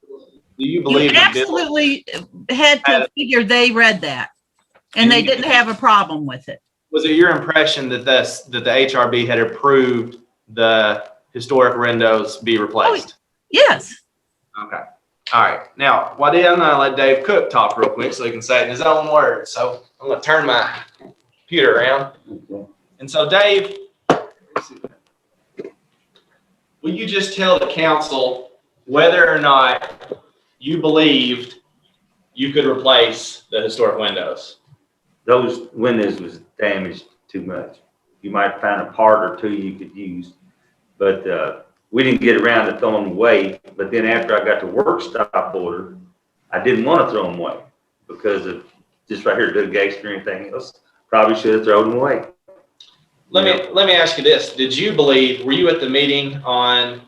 You absolutely had to figure they read that, and they didn't have a problem with it. Was it your impression that the HRB had approved the historic windows be replaced? Yes. Okay. All right. Now, Wadia, I'm going to let Dave Cook talk real quick so he can say it in his own words. So I'm going to turn my computer around. And so, Dave, will you just tell the council whether or not you believed you could replace the historic windows? Those windows was damaged too much. You might find a part or 2 you could use, but we didn't get around to throwing them away. But then after I got the work stop order, I didn't want to throw them away because of just right here, litigation or anything else. Probably should have thrown them away. Let me ask you this. Did you believe, were you at the meeting on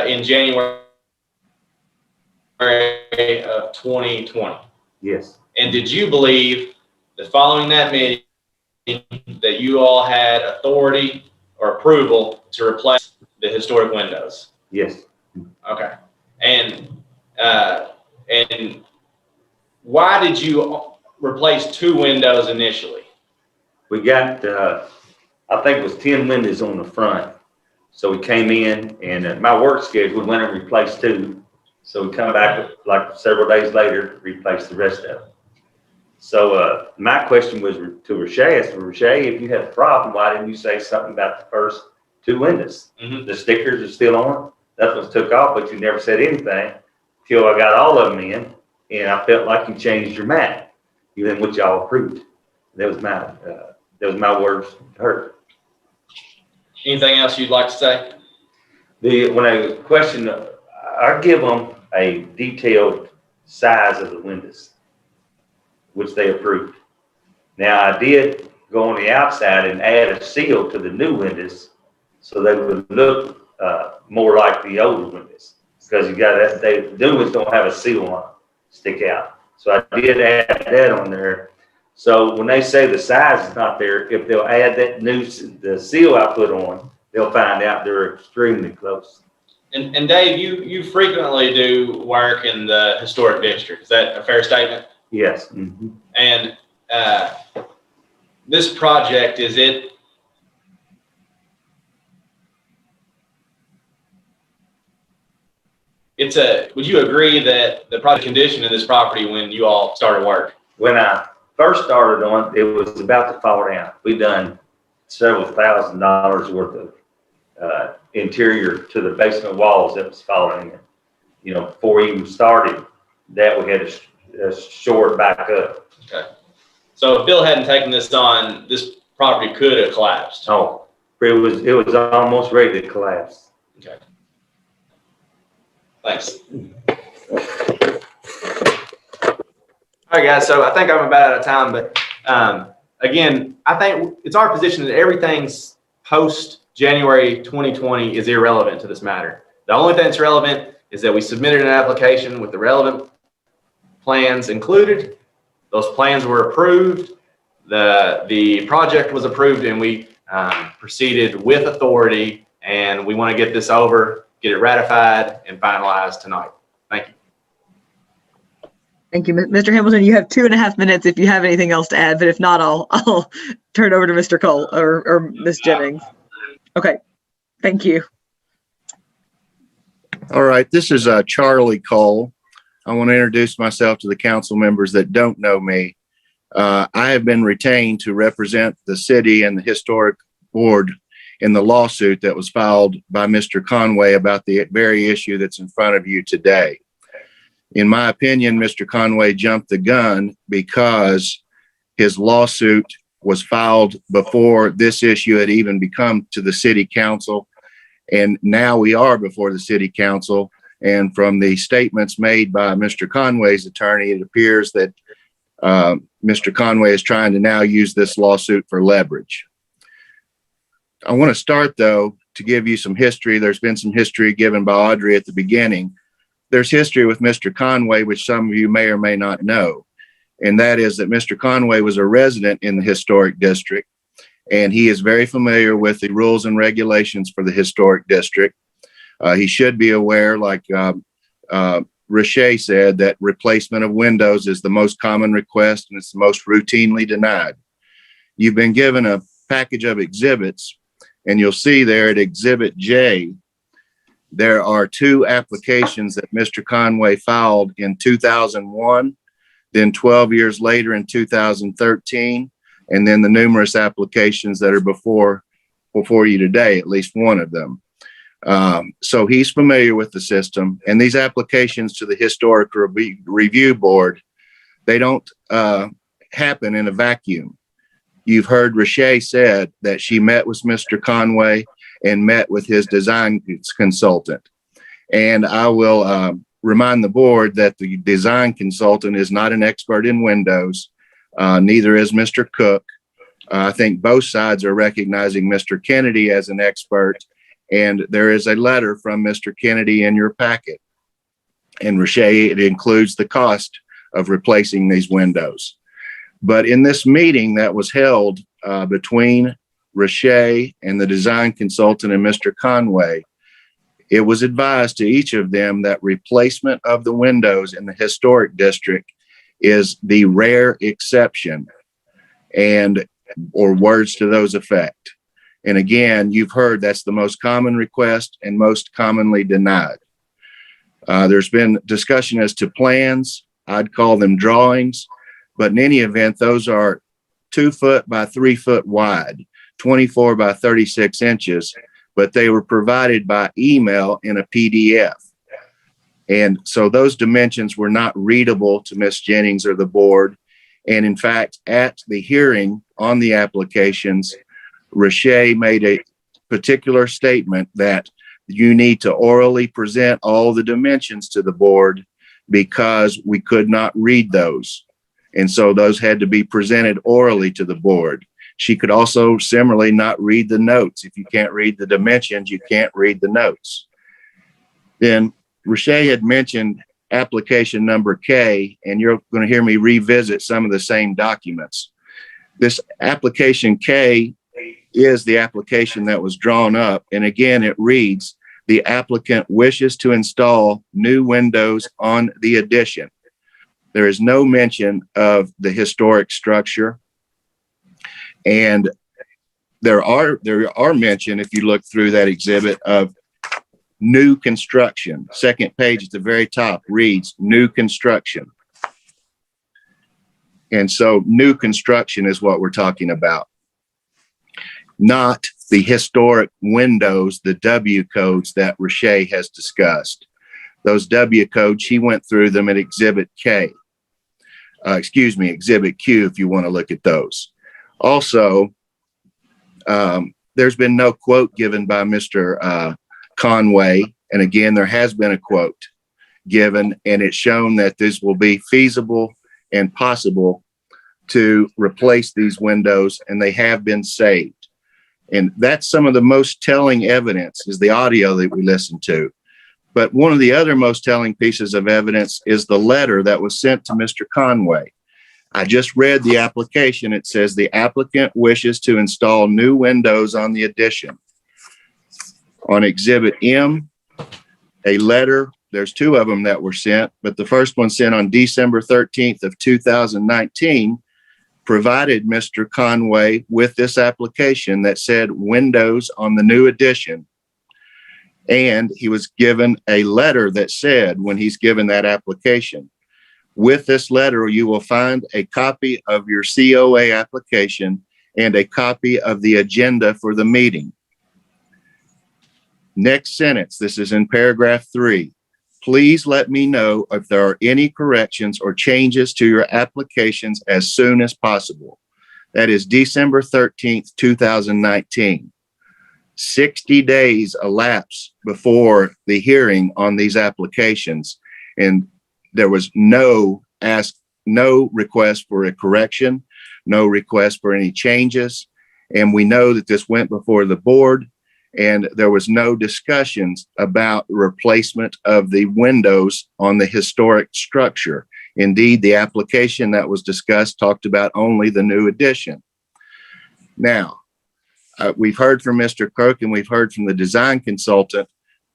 in January of 2020? Yes. And did you believe that following that meeting that you all had authority or approval to replace the historic windows? Yes. Okay. And why did you replace 2 windows initially? We got, I think it was 10 windows on the front. So we came in and my work schedule went and replaced 2. So we come back like several days later, replace the rest of them. So my question was to Rashay, if you had a problem, why didn't you say something about the first 2 windows? Mm-hmm. The stickers are still on. That was took off, but you never said anything till I got all of them in, and I felt like you changed your mind, even what y'all approved. That was my words to her. Anything else you'd like to say? When I question, I give them a detailed size of the windows, which they approved. Now I did go on the outside and add a seal to the new windows so they would look more like the older windows, because you got that, the new ones don't have a seal on them, stick out. So I did add that on there. So when they say the size is not there, if they'll add the seal I put on, they'll find out they're extremely close. And Dave, you frequently do work in the historic district. Is that a fair statement? Yes. Mm-hmm. And this project, would you agree that the project condition of this property when you all started work? When I first started on, it was about to fall down. We done several $1,000s worth of interior to the basement walls that was falling in. You know, before we even started that, we had to shore it back up. Okay. So if Bill hadn't taken this on, this property could have collapsed. Oh, it was almost ready to collapse. Okay. Thanks. All right, guys. So I think I'm about out of time, but again, I think it's our position that everything's post January 2020 is irrelevant to this matter. The only thing that's relevant is that we submitted an application with the relevant plans included. Those plans were approved. The project was approved, and we proceeded with authority. And we want to get this over, get it ratified, and finalized tonight. Thank you. Thank you, Mr. Hamilton. You have 2.5 minutes if you have anything else to add, but if not, I'll turn it over to Mr. Cole or Ms. Jennings. Okay, thank you. All right, this is Charlie Cole. I want to introduce myself to the council members that don't know me. I have been retained to represent the city and the historic board in the lawsuit that was filed by Mr. Conway about the very issue that's in front of you today. In my opinion, Mr. Conway jumped the gun because his lawsuit was filed before this issue had even become to the city council. And now we are before the city council. And from the statements made by Mr. Conway's attorney, it appears that Mr. Conway is trying to now use this lawsuit for leverage. I want to start, though, to give you some history. There's been some history given by Audrey at the beginning. There's history with Mr. Conway, which some of you may or may not know. And that is that Mr. Conway was a resident in the historic district, and he is very familiar with the rules and regulations for the historic district. He should be aware, like Riche said, that replacement of windows is the most common request and it's the most routinely denied. You've been given a package of exhibits, and you'll see there at Exhibit J, there are 2 applications that Mr. Conway filed in 2001, then 12 years later in 2013, and then the numerous applications that are before you today, at least one of them. So he's familiar with the system, and these applications to the Historic Review Board, they don't happen in a vacuum. You've heard Riche said that she met with Mr. Conway and met with his design consultant. And I will remind the board that the design consultant is not an expert in windows. Neither is Mr. Cook. I think both sides are recognizing Mr. Kennedy as an expert. And there is a letter from Mr. Kennedy in your packet. And Riche, it includes the cost of replacing these windows. But in this meeting that was held between Riche and the design consultant and Mr. Conway, it was advised to each of them that replacement of the windows in the historic district is the rare exception, or words to those effect. And again, you've heard that's the most common request and most commonly denied. There's been discussion as to plans. I'd call them drawings, but in any event, those are 2 foot by 3 foot wide, 24 by 36 inches, but they were provided by email in a PDF. And so those dimensions were not readable to Ms. Jennings or the board. And in fact, at the hearing on the applications, Riche made a particular statement that you need to orally present all the dimensions to the board because we could not read those. And so those had to be presented orally to the board. She could also similarly not read the notes. If you can't read the dimensions, you can't read the notes. Then Riche had mentioned application number K, and you're going to hear me revisit some of the same documents. This application K is the application that was drawn up. And again, it reads, the applicant wishes to install new windows on the addition. There is no mention of the historic structure. And there are mention, if you look through that exhibit, of new construction. Second page at the very top reads new construction. And so new construction is what we're talking about, not the historic windows, the W codes that Rashay has discussed. Those W codes, she went through them at Exhibit K. Exhibit Q, if you want to look at those. Also, there's been no quote given by Mr. Conway. And again, there has been a quote given, and it's shown that this will be feasible and possible to replace these windows, and they have been saved. And that's some of the most telling evidence is the audio that we listened to. But one of the other most telling pieces of evidence is the letter that was sent to Mr. Conway. I just read the application. It says the applicant wishes to install new windows on the addition. On Exhibit M, a letter, there's two of them that were sent, but the first one sent on December 13th of 2019 provided Mr. Conway with this application that said windows on the new addition. And he was given a letter that said, when he's given that application, with this letter, you will find a copy of your COA application and a copy of the agenda for the meeting. Next sentence, this is in paragraph 3. Please let me know if there are any corrections or changes to your applications as soon as possible. That is December 13th, 2019. 60 days elapsed before the hearing on these applications, and there was no request for a correction, no request for any changes. And we know that this went before the board, and there was no discussions about replacement of the windows on the historic structure. Indeed, the application that was discussed talked about only the new addition. Now, we've heard from Mr. Kirk and we've heard from the design consultant,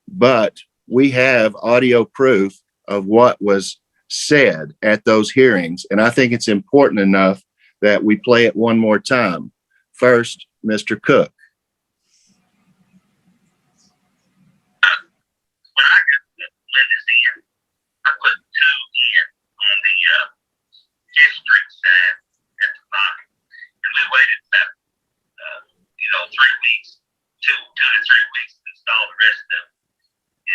but we have audio proof of what was said at those hearings. And I think it's important enough that we play it one more time. First, Mr. Cook. When I got the windows in, I put 2 in on the district side at the bottom. And we waited about, 3 weeks, 2 to 3 weeks to install the rest of them.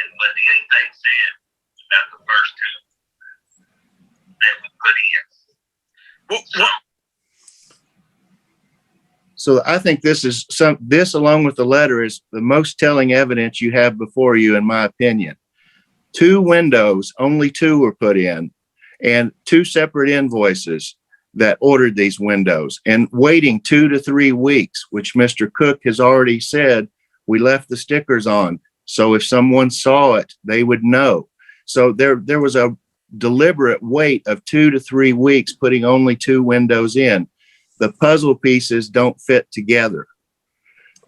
And when anything said about the first 2 that we put in. So I think this along with the letter is the most telling evidence you have before you, in my opinion. 2 windows, only 2 were put in, and 2 separate invoices that ordered these windows, and waiting 2 to 3 weeks, which Mr. Cook has already said we left the stickers on. So if someone saw it, they would know. So there was a deliberate wait of 2 to 3 weeks, putting only 2 windows in. The puzzle pieces don't fit together.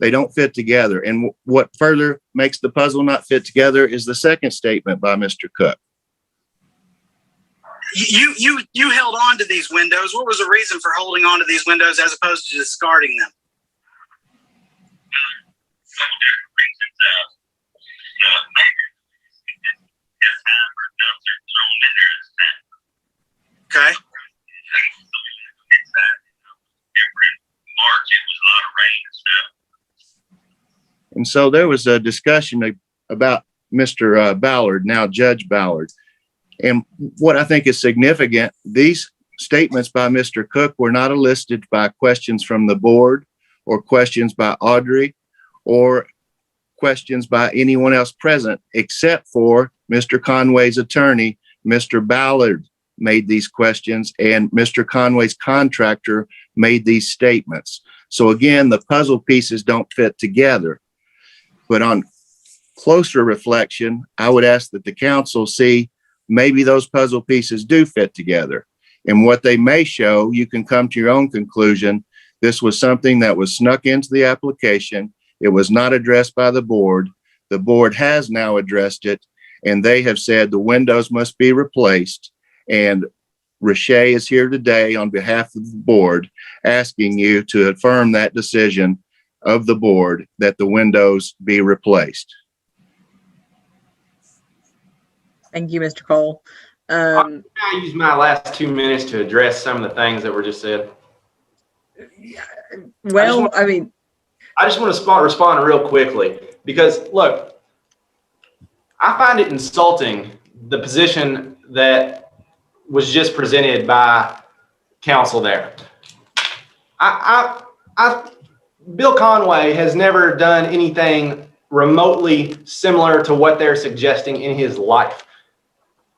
They don't fit together. And what further makes the puzzle not fit together is the second statement by Mr. Cook. You held on to these windows. What was the reason for holding on to these windows as opposed to discarding them? Some different reasons. Maybe have time or dumps are thrown in there as that. Okay. Every March, it was a lot of rain and stuff. And so there was a discussion about Mr. Ballard, now Judge Ballard. And what I think is significant, these statements by Mr. Cook were not elicited by questions from the board or questions by Audrey or questions by anyone else present, except for Mr. Conway's attorney. Mr. Ballard made these questions, and Mr. Conway's contractor made these statements. So again, the puzzle pieces don't fit together. But on closer reflection, I would ask that the council see maybe those puzzle pieces do fit together. And what they may show, you can come to your own conclusion. This was something that was snuck into the application. It was not addressed by the board. The board has now addressed it, and they have said the windows must be replaced. And Hrb is here today on behalf of the board, asking you to affirm that decision of the board that the windows be replaced. Thank you, Mr. Cole. I'll use my last 2 minutes to address some of the things that were just said. Well, I just want to respond real quickly because, look, I find it insulting, the position that was just presented by counsel there. Bill Conway has never done anything remotely similar to what they're suggesting in his life.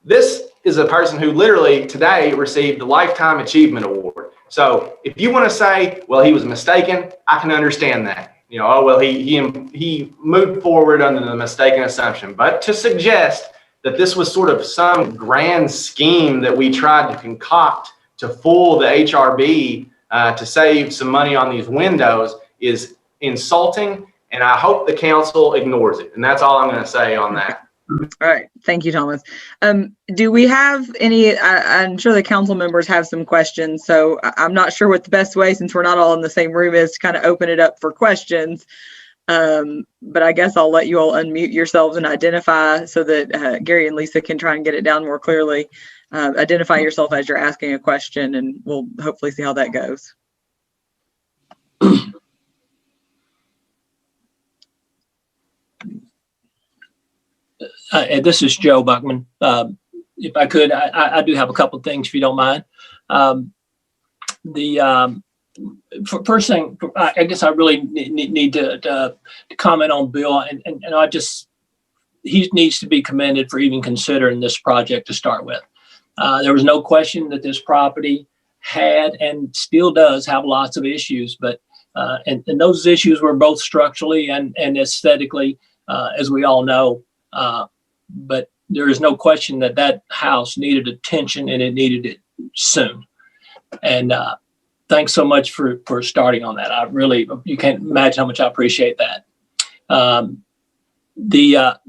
This is a person who literally today received the Lifetime Achievement Award. So if you want to say, well, he was mistaken, I can understand that. You know, oh, well, he moved forward under the mistaken assumption. But to suggest that this was sort of some grand scheme that we tried to concoct to fool the HRB to save some money on these windows is insulting, and I hope the council ignores it. And that's all I'm going to say on that. all right. Thank you, Thomas. Do we have any, I'm sure the council members have some questions, so I'm not sure what the best way, since we're not all in the same room, is to kind of open it up for questions. But I guess I'll let you all unmute yourselves and identify so that Gary and Lisa can try and get it down more clearly. Identify yourself as you're asking a question, and we'll hopefully see how that goes. This is Joe Buckman. If I could, I do have a couple of things, if you don't mind. First thing, I guess I really need to comment on Bill, and he needs to be commended for even considering this project to start with. There was no question that this property had and still does have lots of issues, but and those issues were both structurally and aesthetically, as we all know. But there is no question that that house needed attention, and it needed it soon. And thanks so much for starting on that. I really, you can't imagine how much I appreciate that.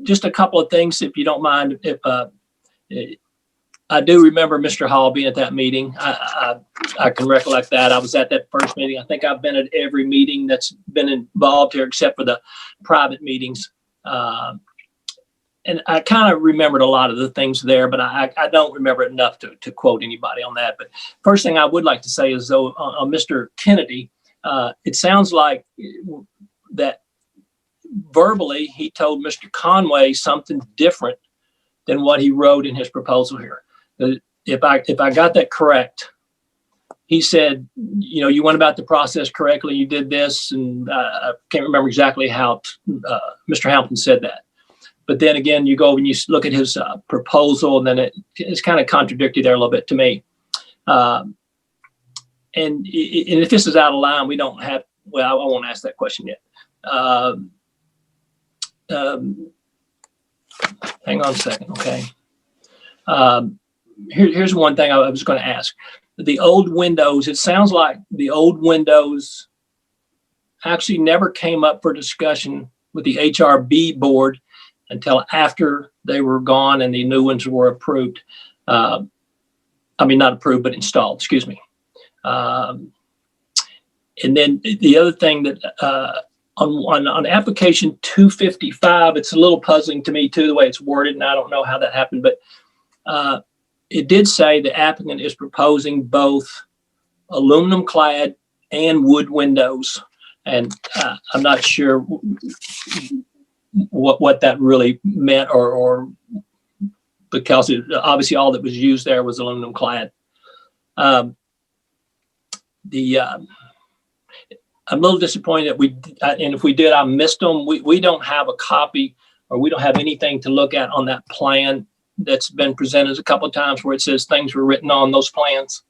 Just a couple of things, if you don't mind. If I do remember Mr. Hall being at that meeting. I can recollect that. I was at that first meeting. I think I've been at every meeting that's been involved here except for the private meetings. And I kind of remembered a lot of the things there, but I don't remember enough to quote anybody on that. But first thing I would like to say is, though, on Mr. Kennedy, it sounds like that verbally he told Mr. Conway something different than what he wrote in his proposal here. If I got that correct, he said, you know, you went about the process correctly, you did this, and I can't remember exactly how Mr. Hamilton said that. But then again, you go and you look at his proposal, and then it's kind of contradictory there a little bit to me. And if this is out of line, we don't have, well, I won't ask that question yet. Hang on a second, okay? Here's one thing I was going to ask. The old windows, it sounds like the old windows actually never came up for discussion with the HRB board until after they were gone and the new ones were approved. I mean, not approved, but installed, excuse me. And then the other thing that on application 255, it's a little puzzling to me too, the way it's worded, and I don't know how that happened, but it did say the applicant is proposing both aluminum clad and wood windows. And I'm not sure what that really meant, or because obviously all that was used there was aluminum clad. I'm a little disappointed that and if we did, I missed them. We don't have a copy, or we don't have anything to look at on that plan that's been presented a couple of times where it says things were written on those plans.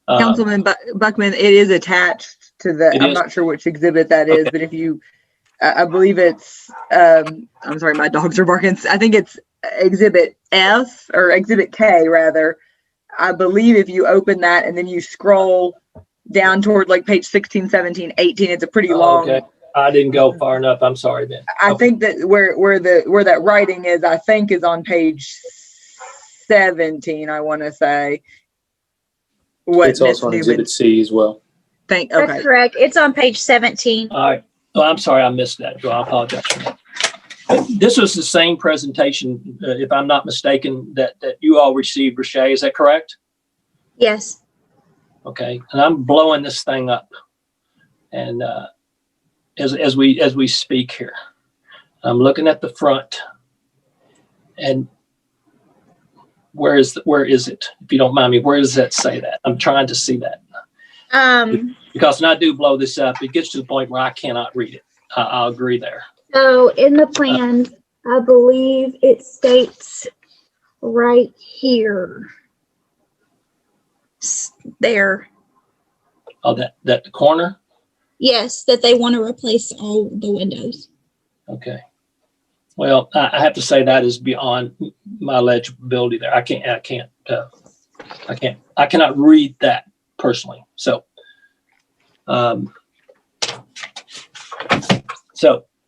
Councilman Buckman, it is attached to the, I'm not sure which exhibit that is, but if you, I believe it's, I'm sorry, my dogs are barking. I think it's Exhibit F or Exhibit K rather. I believe if you open that and then you scroll down toward like page 16, 17, 18, it's a pretty long. Okay. I didn't go far enough. I'm sorry then. I think that where that writing is, I think is on page 17, I want to say. What It's also on Exhibit C as well. Okay. That's correct. It's on page 17. All right. Oh, I'm sorry. I missed that. I apologize for that. This was the same presentation, if I'm not mistaken, that you all received, Rashay. Is that correct? Yes. Okay. And I'm blowing this thing up. And as we speak here, I'm looking at the front. And where is it? If you don't mind me, where does that say that? I'm trying to see that. Because when I do blow this up, it gets to the point where I cannot read it. I'll agree there. So in the plans, I believe it states right here. There. Oh, that the corner? Yes, that they want to replace all the windows. Okay. Well, I have to say that is beyond my legibility there. I cannot read that personally. So,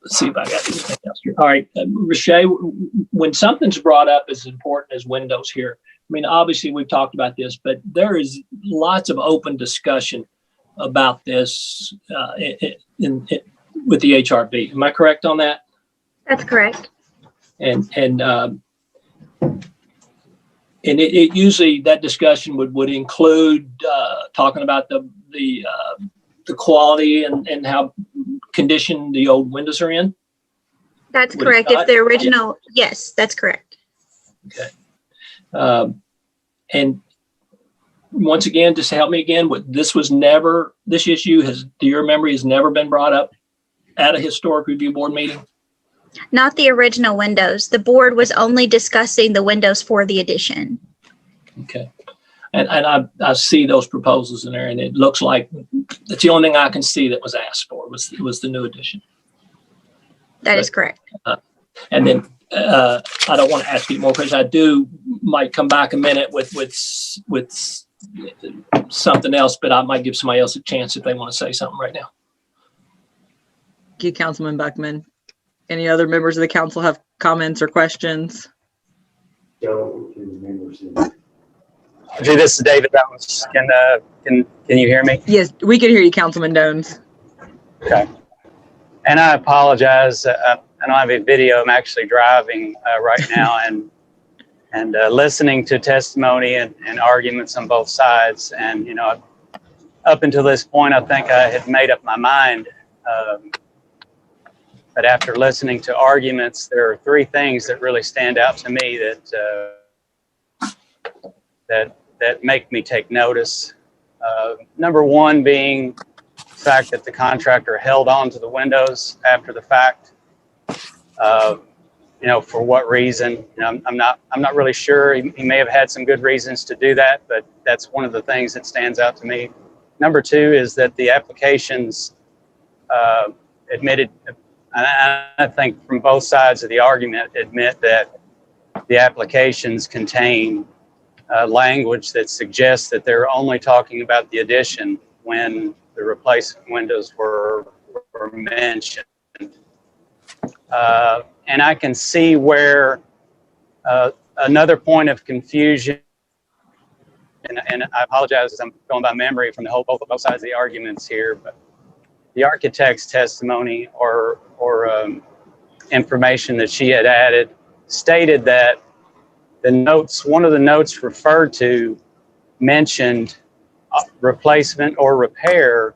let's see if I got anything else here. All right, Rashay, when something's brought up as important as windows here, I mean, obviously we've talked about this, but there is lots of open discussion about this with the HRB. Am I correct on that? That's correct. And it usually, that discussion would include talking about the quality and how condition the old windows are in? That's correct. If the original, yes, that's correct. Okay. And once again, just help me again, this issue has, to your memory, has never been brought up at a historic review board meeting? Not the original windows. The board was only discussing the windows for the addition. Okay. And I see those proposals in there, and it looks like that's the only thing I can see that was asked for was the new addition. That is correct. And then I don't want to ask you more because I might come back a minute with something else, but I might give somebody else a chance if they want to say something right now. Thank you, Councilman Buckman. Any other members of the council have comments or questions? This is David Bounce. Can you hear me? Yes, we can hear you, Councilman Dones. Okay. And I apologize. I don't have a video. I'm actually driving right now and listening to testimony and arguments on both sides. And, you know, up until this point, I think I had made up my mind. But after listening to arguments, there are three things that really stand out to me that make me take notice. Number one being the fact that the contractor held on to the windows after the fact. You know, for what reason? You know, I'm not really sure. He may have had some good reasons to do that, but that's one of the things that stands out to me. Number two is that the applications admitted, I think from both sides of the argument, admit that the applications contain language that suggests that they're only talking about the addition when the replacement windows were mentioned. And I can see where another point of confusion, and I apologize as I'm going by memory from both sides of the arguments here, but the architect's testimony or information that she had added stated that one of the notes referred to mentioned replacement or repair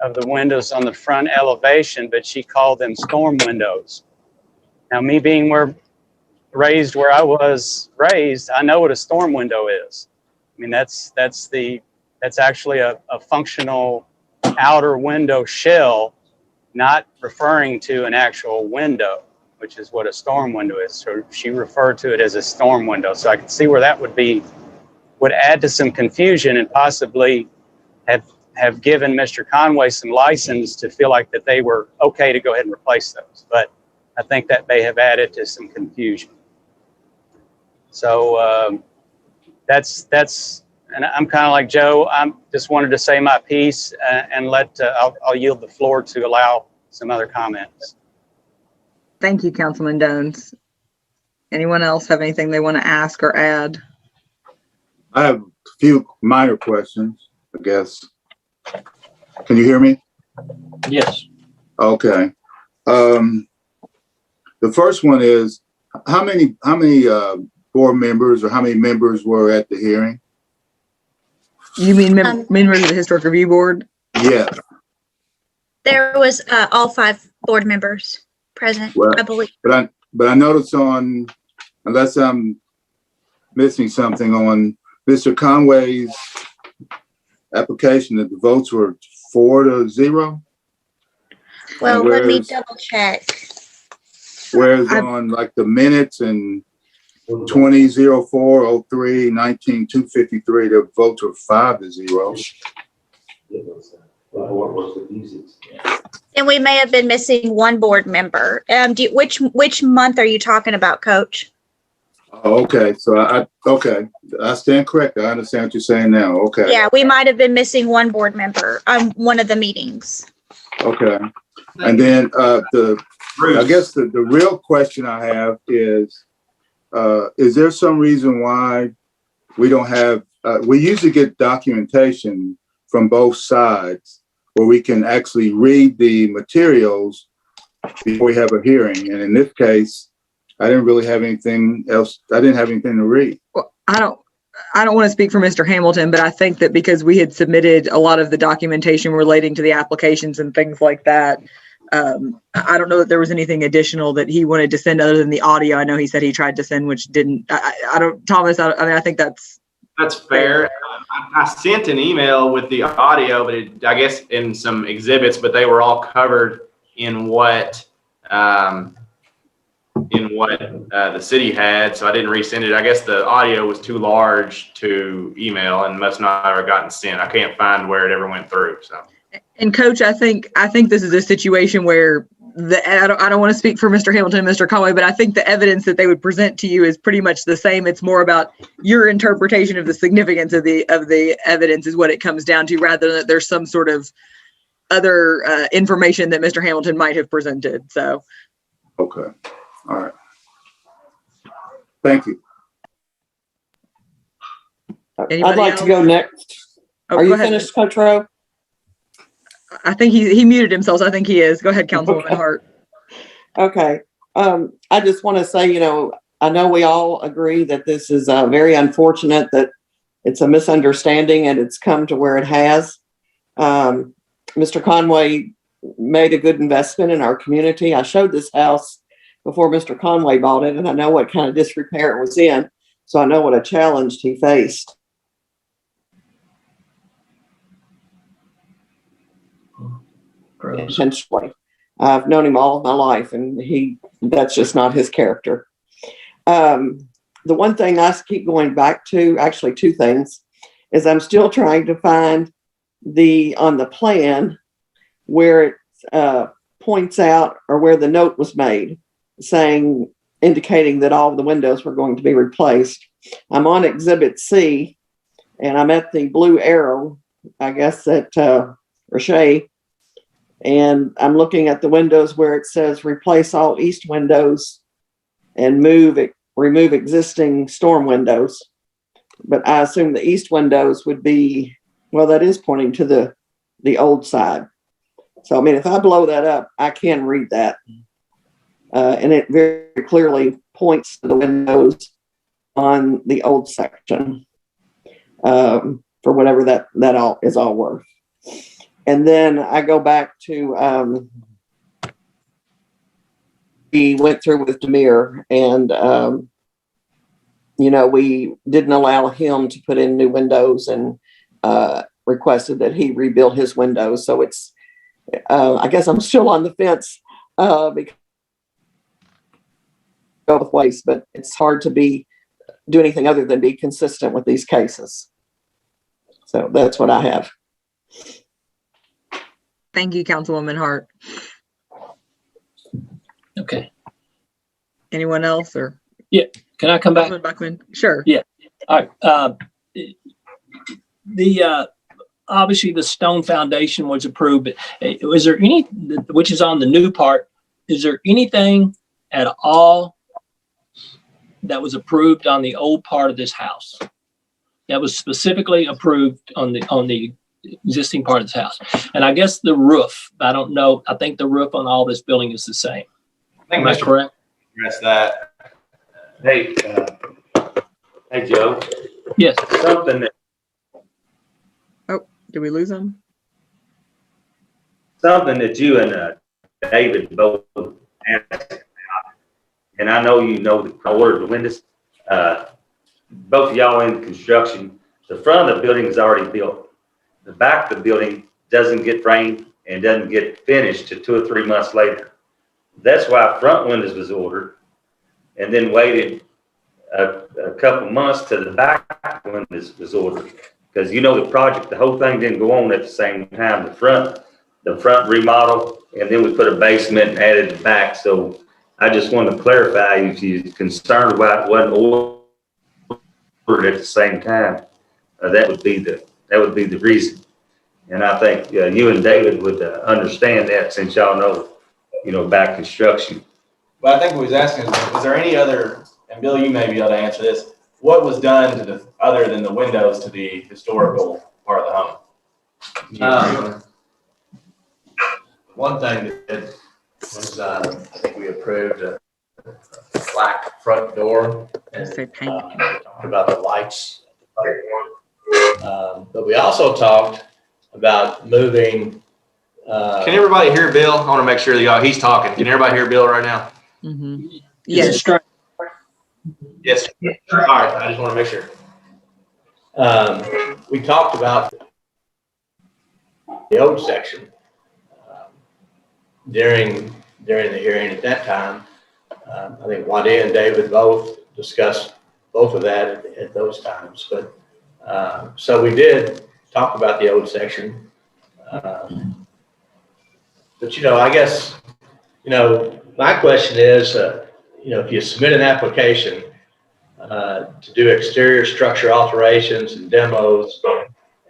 of the windows on the front elevation, but she called them storm windows. Now, me being raised where I was raised, I know what a storm window is. I mean, that's actually a functional outer window shell, not referring to an actual window, which is what a storm window is. So she referred to it as a storm window. So I can see where that would add to some confusion and possibly have given Mr. Conway some license to feel like that they were okay to go ahead and replace those. But I think that may have added to some confusion. So and I'm kind of like Joe. I'm just wanted to say my piece and I'll yield the floor to allow some other comments. Thank you, Councilman Dones. Anyone else have anything they want to ask or add? I have a few minor questions, I guess. Can you hear me? Yes. Okay. The first one is how many board members or how many members were at the hearing? You mean members of the Historic Review Board? Yeah. There was all 5 board members present, Well, I believe. But I noticed on, unless I'm missing something, on Mr. Conway's application that the votes were 4-0. Well, let me double check. Whereas on like the minutes and 20-04-03-19-253, the votes were 5-0. And we may have been missing 1 board member. Which month are you talking about, Coach? Oh, okay. So I stand corrected. I understand what you're saying now. Okay. Yeah, we might have been missing 1 board member on one of the meetings. Okay. And then I guess the real question I have is there some reason why we don't have, we usually get documentation from both sides where we can actually read the materials before we have a hearing. And in this case, I didn't really have anything else. I didn't have anything to read. Well, I don't want to speak for Mr. Hamilton, but I think that because we had submitted a lot of the documentation relating to the applications and things like that, I don't know that there was anything additional that he wanted to send other than the audio. I know he said he tried to send, which didn't. Thomas, I think that's fair. I sent an email with the audio, but I guess in some exhibits, but they were all covered in what the city had, so I didn't resend it. I guess the audio was too large to email and must not have gotten sent. I can't find where it ever went through. So. And Coach, I think this is a situation where I don't want to speak for Mr. Hamilton and Mr. Conway, but I think the evidence that they would present to you is pretty much the same. It's more about your interpretation of the significance of the evidence is what it comes down to, rather than that there's some sort of other information that Mr. Hamilton might have presented. So. Okay. All right. Thank you. Anybody I'd like else? to go next. Oh, Are you ahead. finished, Coach Rowe? I think he muted himself, so I think he is. Go ahead, Councilwoman Hart. Okay. I just want to say, I know we all agree that this is very unfortunate that it's a misunderstanding and it's come to where it has. Mr. Conway made a good investment in our community. I showed this house before Mr. Conway bought it, and I know what kind of disrepair it was in. So I know what a challenge he faced. Intentionally. I've known him all of my life, and that's just not his character. The one thing I keep going back to, actually 2 things, is I'm still trying to find on the plan where it points out, or where the note was made indicating that all of the windows were going to be replaced. I'm on Exhibit C, and I'm at the blue arrow, I guess at Hrb, and I'm looking at the windows where it says replace all east windows and remove existing storm windows. But I assume the east windows would be, well, that is pointing to the old side. So, I mean, if I blow that up, I can read that. And it very clearly points to the windows on the old section for whatever that all is all worth. And then I go back to, we went through with Demir, and, we didn't allow him to put in new windows, and requested that he rebuild his windows. So it's, I guess I'm still on the fence because both ways, but it's hard to do anything other than be consistent with these cases. So that's what I have. Thank you, Councilwoman Hart. Okay. Anyone else? Or Yeah, Can I come back? Councilman Buckman? Sure. All right. Obviously the stone foundation was approved, but was there any, which is on the new part, is there anything at all that was approved on the old part of this house that was specifically approved on the existing part of this house? And I guess the roof, I don't know. I think the roof on all this building is the same. Am I correct? Address that. Hey, hey, Joe, Yes. something that, Did we lose him? you and David both asked about, and I know you know the order of the windows. Both of y'all in construction. The front of the building is already built. The back of the building doesn't get framed and doesn't get finished till 2 or 3 months later. That's why front windows was ordered, and then waited a couple months till the back windows was ordered. Because you know the project, the whole thing didn't go on at the same time. The front remodel, and then we put a basement and added the back. So I just want to clarify, if you're concerned about it wasn't ordered at the same time, that would be the reason. And I think you and David would understand that, since y'all know back construction. But I think what he was asking is, was there any other, and Bill, you may be able to answer this, what was done to the, other than the windows, to the historical part of the home? One thing that was, I think we approved a black front door, and talked about the lights. But we also talked about moving. Can everybody hear Bill? I want to make sure that he's talking. Can everybody hear Bill right now? Mm-hmm. Yes. Yes. All right. I just want to make sure. We talked about the old section during the hearing at that time. I think Wadia and David both discussed both of that at those times. But so we did talk about the old section. But I guess my question is, if you submit an application to do exterior structure alterations and demos,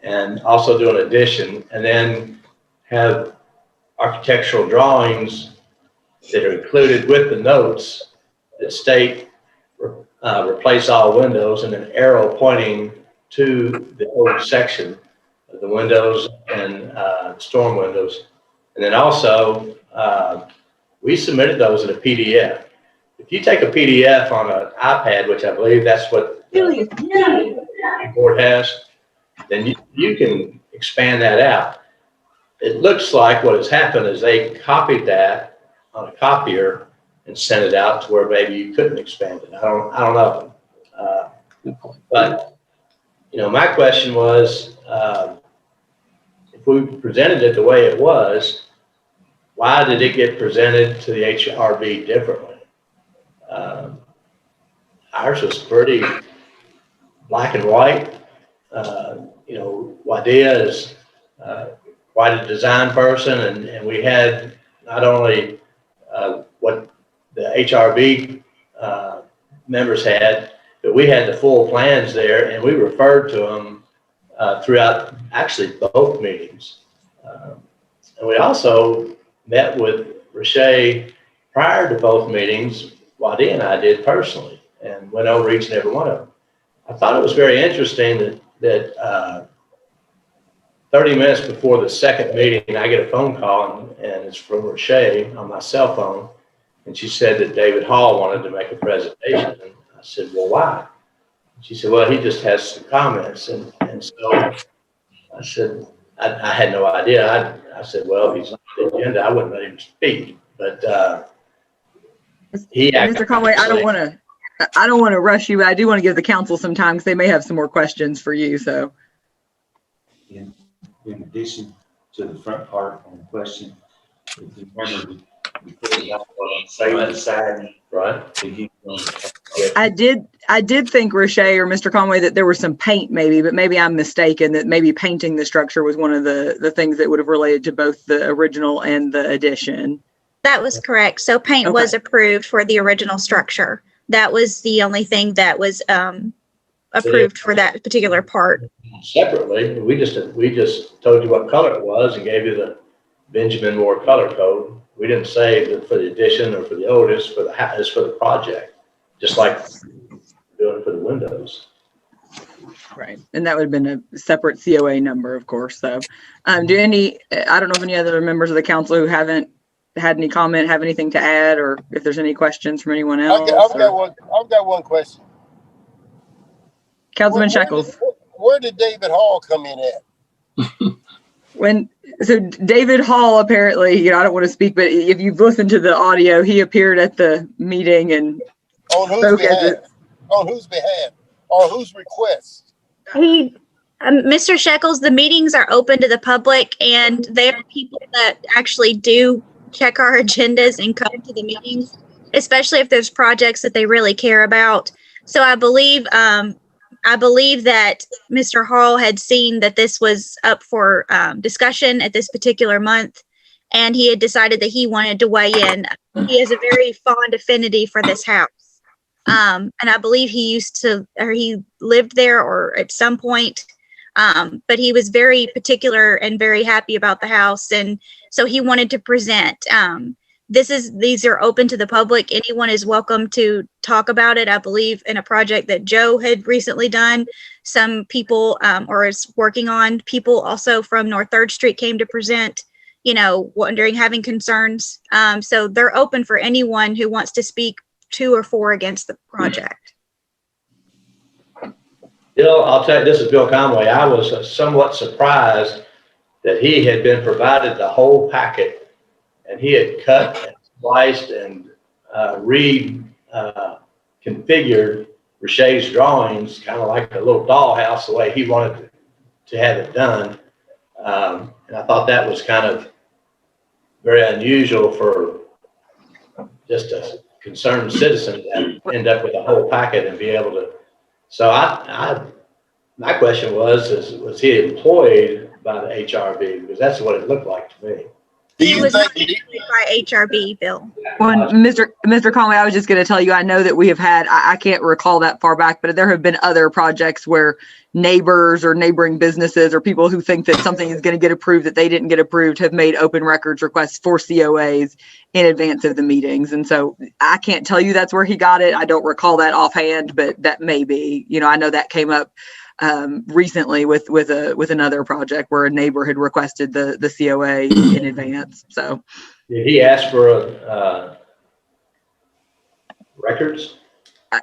and also do an addition, and then have architectural drawings that are included with the notes that state replace all windows, and an arrow pointing to the old section of the windows and storm windows. And then also, we submitted those in a PDF. If you take a PDF on an iPad, which I believe that's what the board has, then you can expand that out. It looks like what has happened is they copied that on a copier and sent it out to where maybe you couldn't expand it. I don't know. But my question was, if we presented it the way it was, why did it get presented to the HRB differently? Ours was pretty black and white. Wadia is quite a design person, and we had not only what the HRB members had, but we had the full plans there, and we referred to them throughout actually both meetings. And we also met with Hrb prior to both meetings. Wadia and I did personally, and went over each and every one of them. I thought it was very interesting that 30 minutes before the second meeting, I get a phone call, and it's from Hrb on my cell phone, and she said that David Hall wanted to make a presentation. And I said, well, why? She said, well, he just has some comments. And so I said, I had no idea. I said, well, if he's on the agenda, I wouldn't let him speak. But Mr. Conway, I don't want to rush you, but I do want to give the council some time, because they may have some more questions for you. So, In addition to the front part on the question, if you remember, we put it out on the side, right? I did think, Hrb or Mr. Conway, that there was some paint maybe, but maybe I'm mistaken, that maybe painting the structure was one of the things that would have related to both the original and the addition. That was correct. So paint was approved for the original structure, That was the only thing that was approved for that particular part. Separately, we just told you what color it was and gave you the Benjamin Moore color code. We didn't say that for the addition or for the oldest, it's for the project, just like doing for the windows. Right. And that would have been a separate COA number, of course. So I don't know if any other members of the council who haven't had any comment, have anything to add, or if there's any questions from anyone else. I've got one question. Councilman Shekels. Where did David Hall come in at? So David Hall, apparently, I don't want to speak, but if you've listened to the audio, he appeared at the meeting and on whose behalf? On whose behalf? Or whose request? Mr. Shekels, the meetings are open to the public, and there are people that actually do check our agendas and come to the meetings, especially if there's projects that they really care about. So I believe that Mr. Hall had seen that this was up for discussion at this particular month, and he had decided that he wanted to weigh in. He has a very fond affinity for this house. And I believe he lived there or at some point, but he was very particular and very happy about the house. And so he wanted to present. These are open to the public. Anyone is welcome to talk about it. I believe in a project that Joe had recently done. Some people or is working on. People also from North 3rd Street came to present, wondering, having concerns. So they're open for anyone who wants to speak to or for against the project. Bill, I'll tell you, this is Bill Conway. I was somewhat surprised that he had been provided the whole packet, and he had cut and spliced and reconfigured Richey's drawings, kind of like a little dollhouse, the way he wanted to have it done. And I thought that was kind of very unusual for just a concerned citizen to end up with a whole packet and be able to. So my question was he employed by the HRB? Because that's what it looked like to me. He was not employed by HRB, Bill. Well, Mr. Conway, I was just going to tell you, I know that we have had, I can't recall that far back, but there have been other projects where neighbors or neighboring businesses or people who think that something is going to get approved that they didn't get approved have made open records requests for COAs in advance of the meetings. And so I can't tell you that's where he got it. I don't recall that offhand, but that may be, I know that came up recently with another project where a neighbor had requested the COA in advance. So did he ask for records?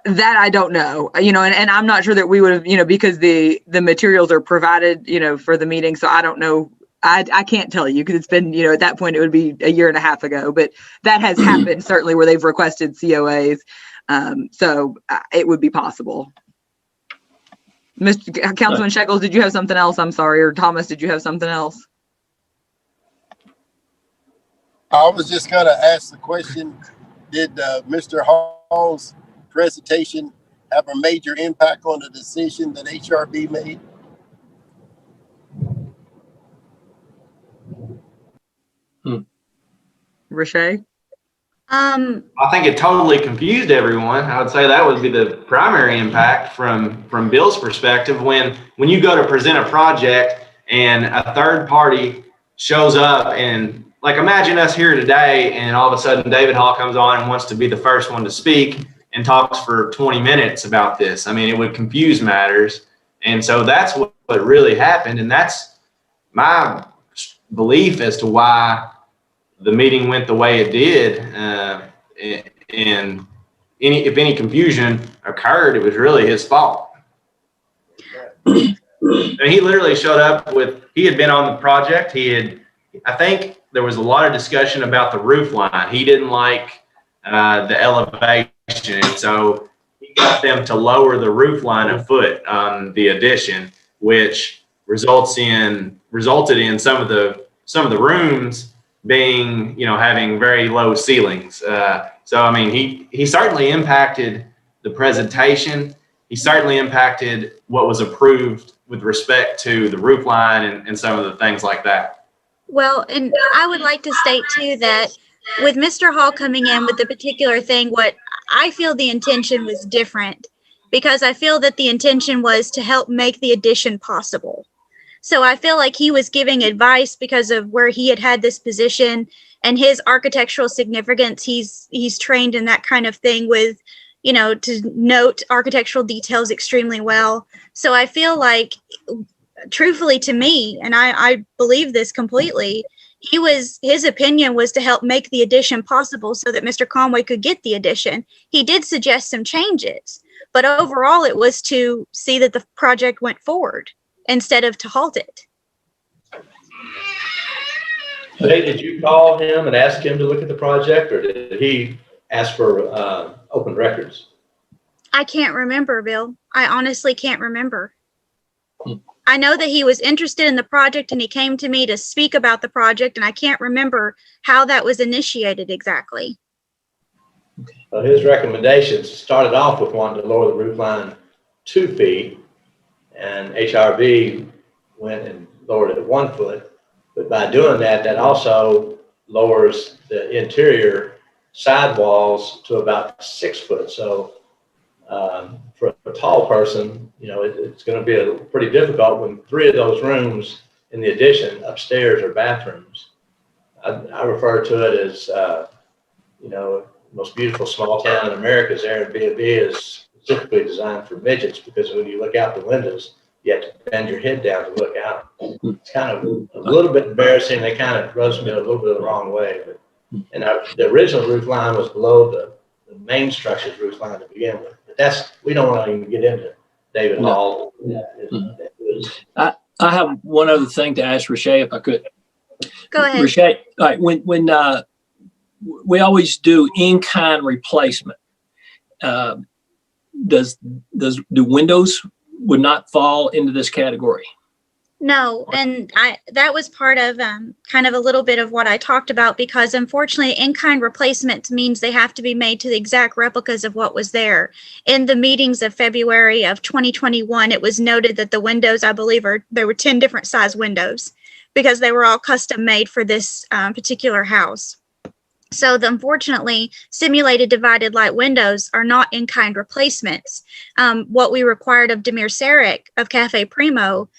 That I don't know, and I'm not sure that we would have, because the materials are provided, for the meeting. So I don't know. I can't tell you because it's been, at that point it would be a year and a half ago, but that has happened certainly where they've requested COAs. So it would be possible. Councilman Shekels, did you have something else? I'm sorry. Or Thomas, did you have something else? I was just going to ask the question, did Mr. Hall's presentation have a major impact on the decision that HRB made? Richey? I think it totally confused everyone. I would say that would be the primary impact from Bill's perspective. When you go to present a project and a third party shows up, and like imagine us here today and all of a sudden David Hall comes on and wants to be the first one to speak and talks for 20 minutes about this. I mean, it would confuse matters. And so that's what really happened. And that's my belief as to why the meeting went the way it did. And if any confusion occurred, it was really his fault. And he literally showed up he had been on the project. I think there was a lot of discussion about the roof line. He didn't like the elevation. And so he got them to lower the roof line a foot on the addition, which resulted in some of the rooms being, having very low ceilings. So, I mean, he certainly impacted the presentation. He certainly impacted what was approved with respect to the roof line and some of the things like that. Well, and I would like to state too that with Mr. Hall coming in with the particular thing, what I feel the intention was different, because I feel that the intention was to help make the addition possible. So I feel like he was giving advice because of where he had this position and his architectural significance. He's trained in that kind of thing with, you know, to note architectural details extremely well. So I feel like, truthfully to me, and I believe this completely, his opinion was to help make the addition possible so that Mr. Conway could get the addition. He did suggest some changes, but overall it was to see that the project went forward instead of to halt it. Hey, did you call him and ask him to look at the project, or did he ask for open records? I can't remember, Bill. I honestly can't remember. I know that he was interested in the project and he came to me to speak about the project, and I can't remember how that was initiated exactly. Well, his recommendations started off with wanting to lower the roof line 2 feet, and HRB went and lowered it 1 foot. But by doing that, that also lowers the interior sidewalls to about 6 foot. So for a tall person, you know, it's going to be pretty difficult when 3 of those rooms in the addition upstairs are bathrooms. I refer to it as, you know, most beautiful small town in America's Airbnb is specifically designed for midgets, because when you look out the windows, you have to bend your head down to look out. It's kind of a little bit embarrassing. They kind of rubs me a little bit the wrong way. But, and the original roof line was below the main structure's roof line to begin with. But we don't want to even get into David Hall. I have one other thing to ask Rashay, if I could. Go ahead. Rashay, all right, when we always do in-kind replacement, do windows would not fall into this category? No, and that was part of kind of a little bit of what I talked about, because unfortunately in-kind replacements means they have to be made to the exact replicas of what was there. In the meetings of February of 2021, it was noted that the windows, I believe, there were 10 different size windows because they were all custom made for this particular house. So unfortunately, simulated divided light windows are not in-kind replacements. What we required of Demir Sarek of Cafe Primo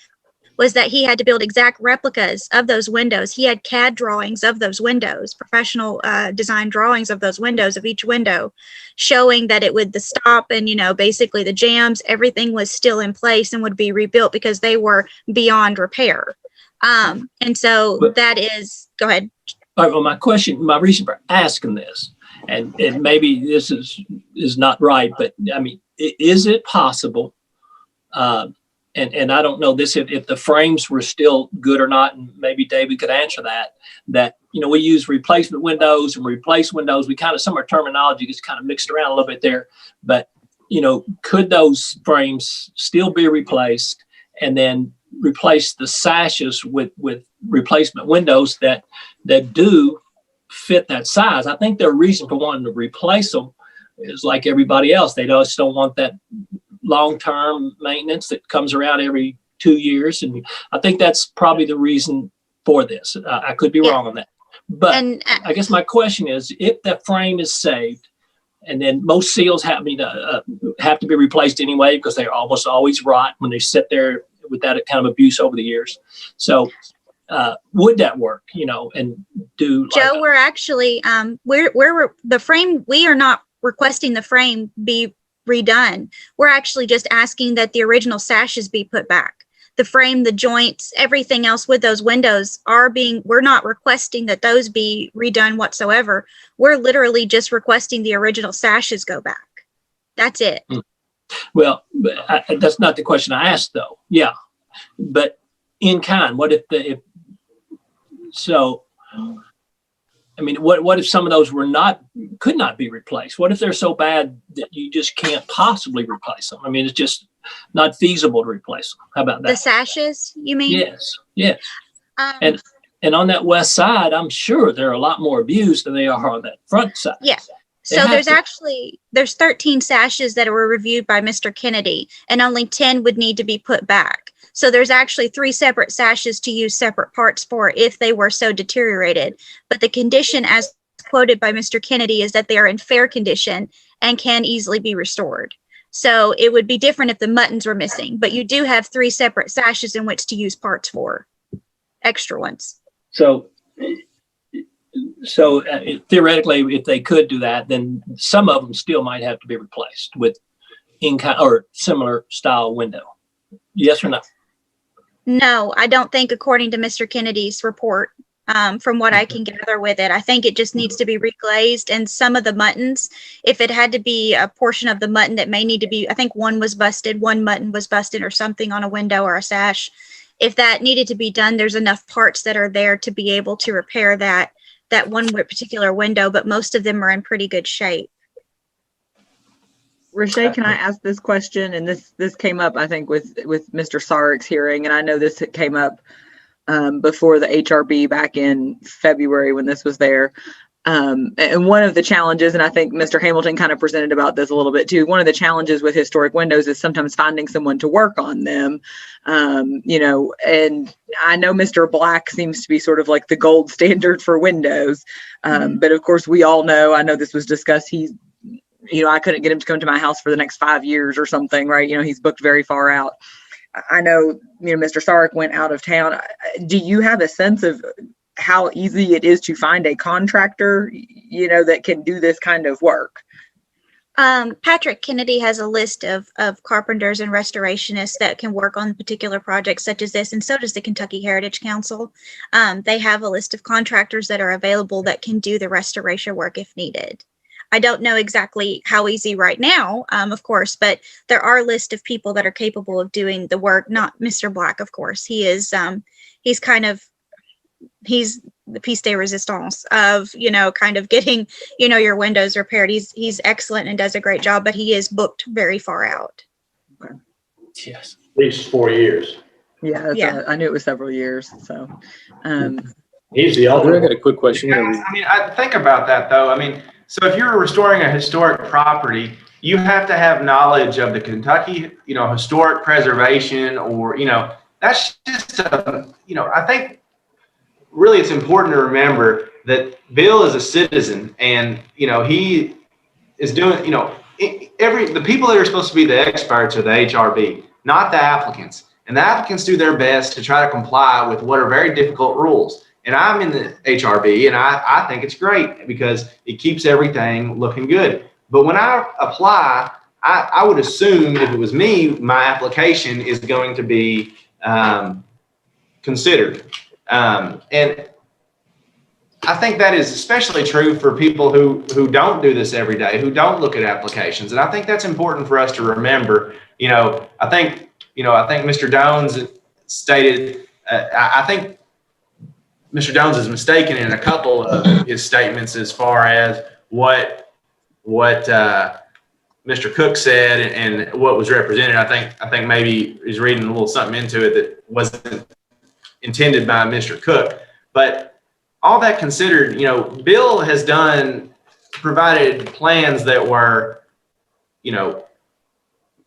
was that he had to build exact replicas of those windows. He had CAD drawings of those windows, professional design drawings of those windows, of each window, showing that it would, the stop and, you know, basically the jambs, everything was still in place and would be rebuilt because they were beyond repair. And so that is, go ahead. All right, well, my reason for asking this, and maybe this is not right, but I mean, is it possible, and I don't know this, if the frames were still good or not, and maybe David could answer that, you know, we use replacement windows and replace windows. We kind of, some of our terminology gets kind of mixed around a little bit there, but, you know, could those frames still be replaced and then replace the sashes with replacement windows that do fit that size? I think their reason for wanting to replace them is like everybody else. They just don't want that long-term maintenance that comes around every 2 years. And I think that's probably the reason for this. I could be wrong on that. But I guess my question is, if the frame is saved, and then most seals have to be replaced anyway, because they almost always rot when they sit there with that kind of abuse over the years. So would that work, you know, and do Joe, we're actually, we're the frame, we are not requesting the frame be redone. We're actually just asking that the original sashes be put back. The frame, the joints, everything else with those windows we're not requesting that those be redone whatsoever. We're literally just requesting the original sashes go back. That's it. Well, that's not the question I asked though. Yeah. But in kind, what if I mean, what if some of those could not be replaced? What if they're so bad that you just can't possibly replace them? I mean, it's just not feasible to replace them. How about that? The sashes, you mean? Yes. And on that west side, I'm sure they're a lot more abused than they are on that front side. Yeah. So there's 13 sashes that were reviewed by Mr. Kennedy, and only 10 would need to be put back. So there's actually 3 separate sashes to use separate parts for if they were so deteriorated. But the condition as quoted by Mr. Kennedy is that they are in fair condition and can easily be restored. So it would be different if the muttons were missing, but you do have 3 separate sashes in which to use parts for, extra ones. So theoretically, if they could do that, then some of them still might have to be replaced with in-kind or similar style window. Yes or no? No, I don't think, according to Mr. Kennedy's report, from what I can gather with it, I think it just needs to be reglazed. And some of the muttons, if it had to be a portion of the mutton that may need to be, I think one mutton was busted or something on a window or a sash. If that needed to be done, there's enough parts that are there to be able to repair that one particular window, but most of them are in pretty good shape. Rashay, can I ask this question? And this came up, I think, with Mr. Sarik's hearing, and I know this came up before the HRB back in February when this was there. And one of the challenges, and I think Mr. Hamilton kind of presented about this a little bit too, one of the challenges with historic windows is sometimes finding someone to work on them. And I know Mr. Black seems to be sort of like the gold standard for windows. But of course, we all know, I know this was discussed, I couldn't get him to come to my house for the next 5 years or something, right? He's booked very far out. I know, Mr. Sarik went out of town. Do you have a sense of how easy it is to find a contractor, that can do this kind of work? Patrick Kennedy has a list of carpenters and restorationists that can work on particular projects such as this, and so does the Kentucky Heritage Council. They have a list of contractors that are available that can do the restoration work if needed. I don't know exactly how easy right now, of course, but there are a list of people that are capable of doing the work. Not Mr. Black, of course. He is, he's the piece de resistance of, kind of getting, your windows repaired. He's excellent and does a great job, but he is booked very far out. Okay. Yes. At least 4 years. Yeah. I knew it was several years. So, he's the only. I got a quick question. I think about that though. So if you're restoring a historic property, you have to have knowledge of the Kentucky, historic preservation, or, that's just, I think really it's important to remember that Bill is a citizen and, he is doing, the people that are supposed to be the experts are the HRB, not the applicants. And the applicants do their best to try to comply with what are very difficult rules. And I'm in the HRB, and I think it's great because it keeps everything looking good. But when I apply, I would assume if it was me, my application is going to be considered. And I think that is especially true for people who don't do this every day, who don't look at applications. And I think that's important for us to remember. I think Mr. Jones stated, I think Mr. Jones is mistaken in a couple of his statements as far as what Mr. Cook said and what was represented. I think maybe he's reading a little something into it that wasn't intended by Mr. Cook. But all that considered, Bill has provided plans that were,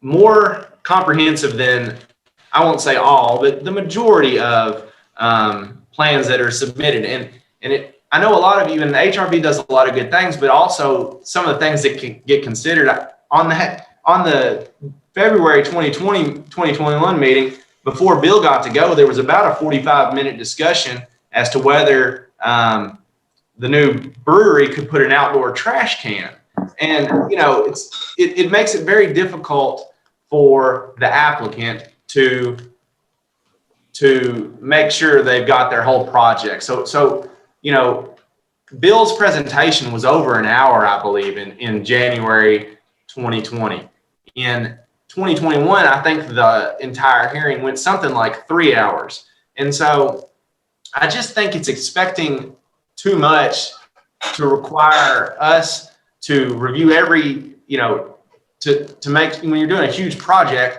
more comprehensive than, I won't say all, but the majority of plans that are submitted. And I know a lot of you, and the HRB does a lot of good things, but also some of the things that can get considered on the February 2021 meeting. Before Bill got to go, there was about a 45-minute discussion as to whether the new brewery could put an outdoor trash can. And, it makes it very difficult for the applicant to make sure they've got their whole project. So Bill's presentation was over an hour, I believe, in January 2020. In 2021, I think the entire hearing went something like 3 hours. And so I just think it's expecting too much to require us to review every, to make, when you're doing a huge project,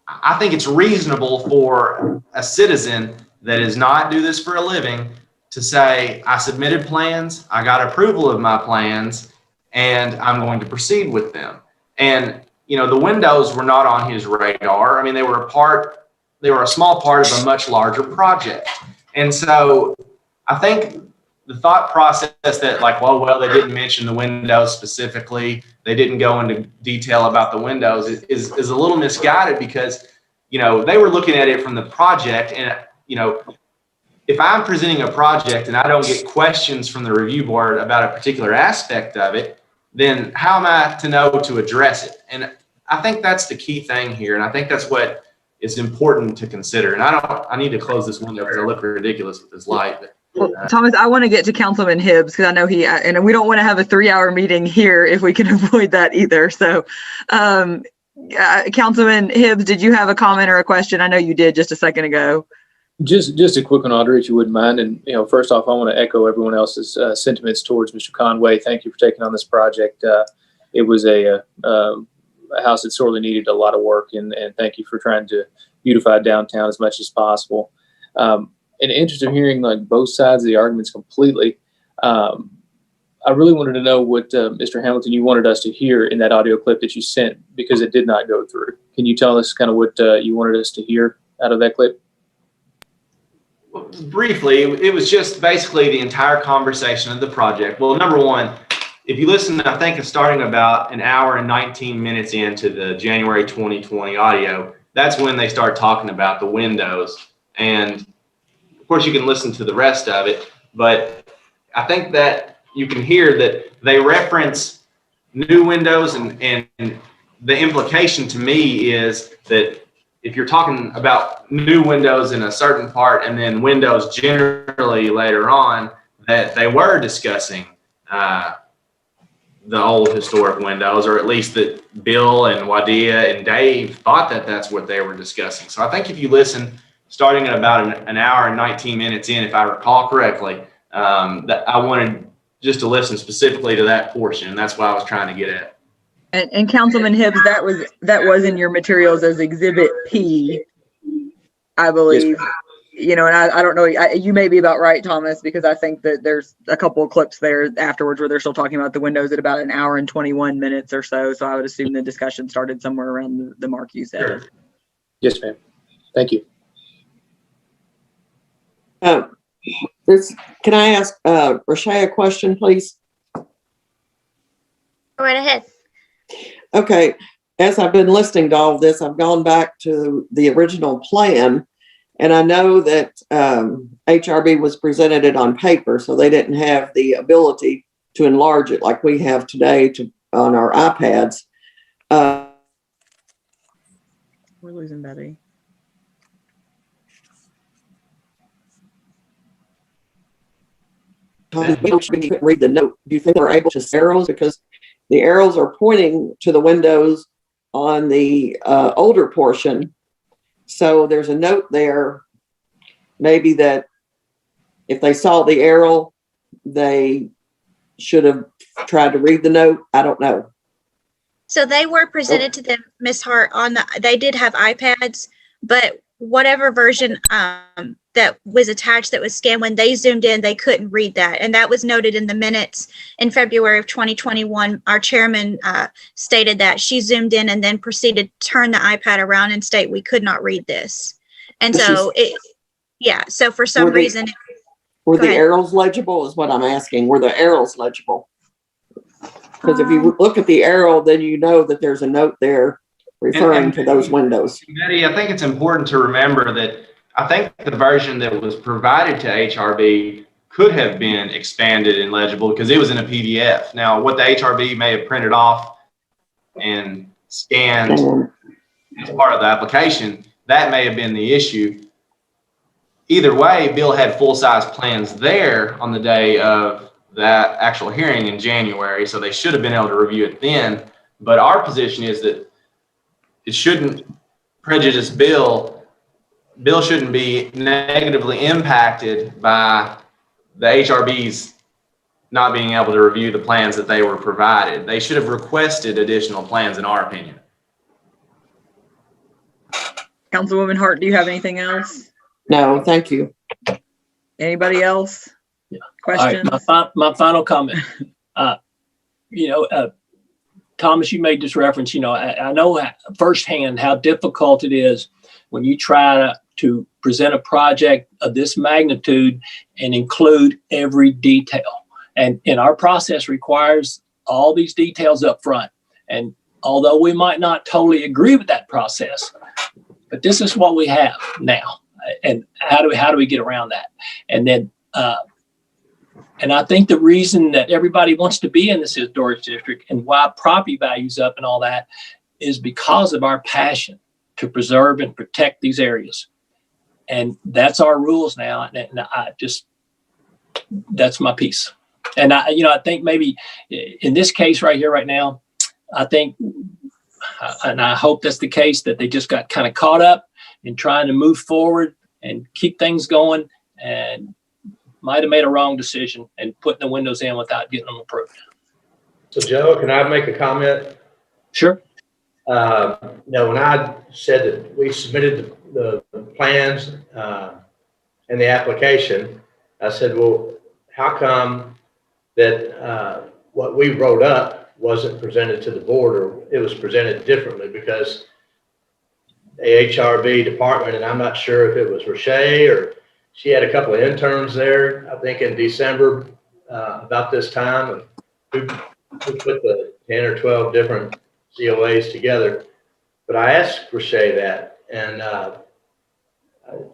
I think it's reasonable for a citizen that does not do this for a living to say, I submitted plans, I got approval of my plans, and I'm going to proceed with them. And, the windows were not on his radar. They were a small part of a much larger project. And so I think the thought process that like, well, they didn't mention the windows specifically, they didn't go into detail about the windows is a little misguided because, you know, they were looking at it from the project. And, you know, if I'm presenting a project and I don't get questions from the review board about a particular aspect of it, then how am I to know to address it? And I think that's the key thing here. And I think that's what is important to consider. And I need to close this window because I look ridiculous with this light. Well, Thomas, I want to get to Councilman Hibbs because I know and we don't want to have a 3-hour meeting here if we can avoid that either. So, Councilman Hibbs, did you have a comment or a question? I know you did just a second ago. Just a quick one, Audrey, if you wouldn't mind. And, you know, first off, I want to echo everyone else's sentiments towards Mr. Conway. Thank you for taking on this project. It was a house that sorely needed a lot of work, and thank you for trying to beautify downtown as much as possible. In the interest of hearing like both sides of the arguments completely, I really wanted to know what Mr. Hamilton, you wanted us to hear in that audio clip that you sent because it did not go through. Can you tell us kind of what you wanted us to hear out of that clip? Well, briefly, it was just basically the entire conversation of the project. Well, number one, if you listen, I think it's starting about an hour and 19 minutes into the January 2020 audio, that's when they start talking about the windows. And of course, you can listen to the rest of it, but I think that you can hear that they reference new windows, and the implication to me is that if you're talking about new windows in a certain part and then windows generally later on, that they were discussing the old historic windows, or at least that Bill and Wadia and Dave thought that that's what they were discussing. So I think if you listen, starting at about an hour and 19 minutes in, if I recall correctly, that I wanted just to listen specifically to that portion, and that's what I was trying to get at. And Councilman Hibbs, that was in your materials as Exhibit P, I believe. Yes. You know, and I don't know, you may be about right, Thomas, because I think that there's a couple of clips there afterwards where they're still talking about the windows at about an hour and 21 minutes or so. So I would assume the discussion started somewhere around the mark you said. Sure. Yes, ma'am. Thank you. Can I ask Rashay a question, please? Go right ahead. Okay. As I've been listening to all of this, I've gone back to the original plan, and I know that HRB was presented it on paper, so they didn't have the ability to enlarge it like we have today on our iPads. We're losing Betty. Read the note. Do you think they're able to see arrows? Because the arrows are pointing to the windows on the older portion. So there's a note there, maybe that if they saw the arrow, they should have tried to read the note. I don't know. So they were presented to them, Ms. Hart, they did have iPads, but whatever version that was attached that was scanned, when they zoomed in, they couldn't read that. And that was noted in the minutes in February of 2021. Our chairman stated that she zoomed in and then proceeded to turn the iPad around and state we could not read this. And so so for some reason. Were the arrows legible is what I'm asking. Were the arrows legible? Because if you look at the arrow, then you know that there's a note there referring to those windows. Betty, I think it's important to remember that I think the version that was provided to HRB could have been expanded and legible because it was in a PDF. Now, what the HRB may have printed off and scanned as part of the application, that may have been the issue. Either way, Bill had full-size plans there on the day of that actual hearing in January, so they should have been able to review it then. But our position is that it shouldn't prejudice Bill. Bill shouldn't be negatively impacted by the HRB's not being able to review the plans that they were provided. They should have requested additional plans, in our opinion. Councilwoman Hart, do you have anything else? No, thank you. Anybody else? Yeah. Questions? All right, my final comment. Thomas, you made this reference. I know firsthand how difficult it is when you try to present a project of this magnitude and include every detail. And our process requires all these details up front. And although we might not totally agree with that process, but this is what we have now. And how do we get around that? And then, and I think the reason that everybody wants to be in this historic district and why property values up and all that is because of our passion to preserve and protect these areas. And that's our rules now. And I just, that's my piece. And I think maybe in this case right here, right now, I think, and I hope that's the case, that they just got kind of caught up in trying to move forward and keep things going, and might have made a wrong decision and putting the windows in without getting them approved. So Joe, can I make a comment? Sure. When I said that we submitted the plans and the application, I said, well, how come that what we wrote up wasn't presented to the board, or it was presented differently? Because the Hrb department, and I'm not sure if it was Roche or she had a couple of interns there, I think in December about this time, and we put the 10 or 12 different COAs together. But I asked Roche that, and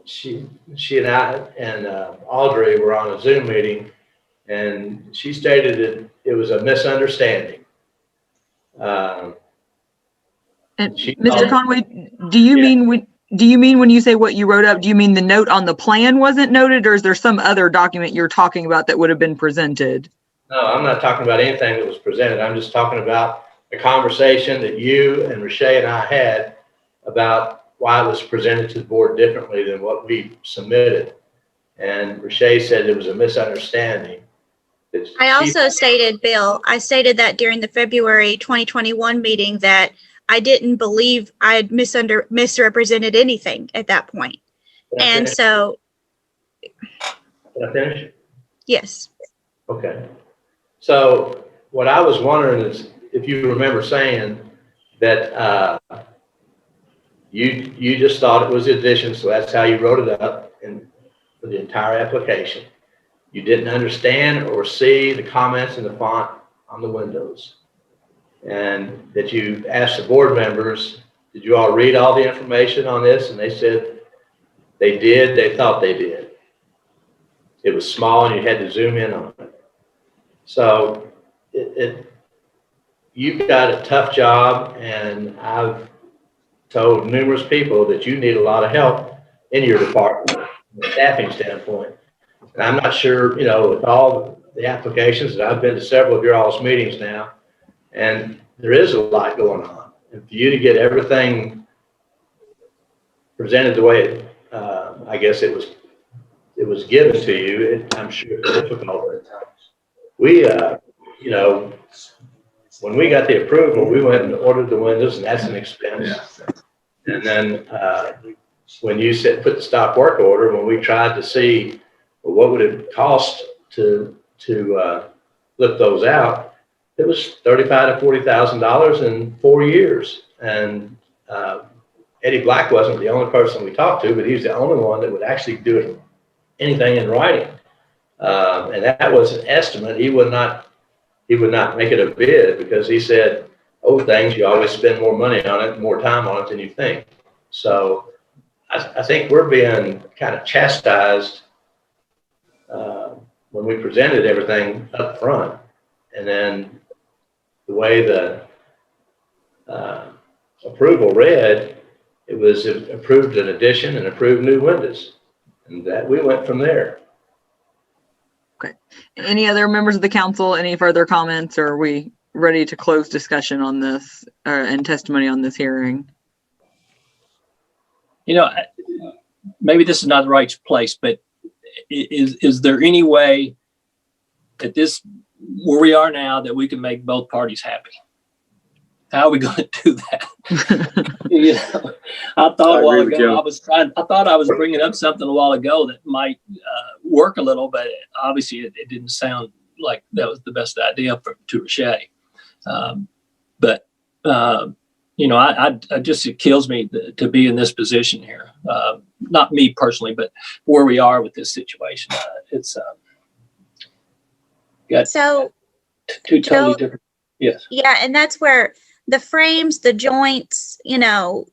she and I and Audrey were on a Zoom meeting, and she stated that it was a misunderstanding. And Mr. Conway, do you mean when you say what you wrote up, do you mean the note on the plan wasn't noted, or is there some other document you're talking about that would have been presented? No, I'm not talking about anything that was presented. I'm just talking about the conversation that you and Roche and I had about why it was presented to the board differently than what we submitted. And Roche said it was a misunderstanding. I also stated, Bill, I stated that during the February 2021 meeting that I didn't believe I had misrepresented anything at that point. And so. Can I finish? Yes. Okay. So what I was wondering is if you remember saying that you just thought it was addition, so that's how you wrote it up for the entire application. You didn't understand or see the comments in the font on the windows. And that you asked the board members, did you all read all the information on this? And they said they did, they thought they did. It was small and you had to zoom in on it. So you've got a tough job, and I've told numerous people that you need a lot of help in your department from a staffing standpoint. And I'm not sure, with all the applications, that I've been to several of your all's meetings now, and there is a lot going on. And for you to get everything presented the way I guess it was given to you, I'm sure it's difficult at times. We, when we got the approval, we went and ordered the windows, and that's an expense. Yeah. And then when you put the stop work order, when we tried to see what would it cost to flip those out, it was $35,000 to $40,000 in 4 years. And Eddie Black wasn't the only person we talked to, but he was the only one that would actually do anything in writing. And that was an estimate. He would not make it a bid, because he said, things, you always spend more money on it, more time on it than you think. So I think we're being kind of chastised when we presented everything up front. And then the way the approval read, it was approved an addition and approved new windows. And that we went from there. Okay. Any other members of the council, any further comments, or are we ready to close discussion on this and testimony on this hearing? Maybe this is not the right place, but is there any way that where we are now, that we can make both parties happy? How are we going to do that? I thought a while ago, I thought I was bringing up something a while ago that might work a little, but obviously it didn't sound like that was the best idea to Roche. you know, I just, it kills me to be in this position here. Not me personally, but where we are with this situation. It's got So, two totally Joe, different. Yes. yeah, and that's where the frames, the joints, you know,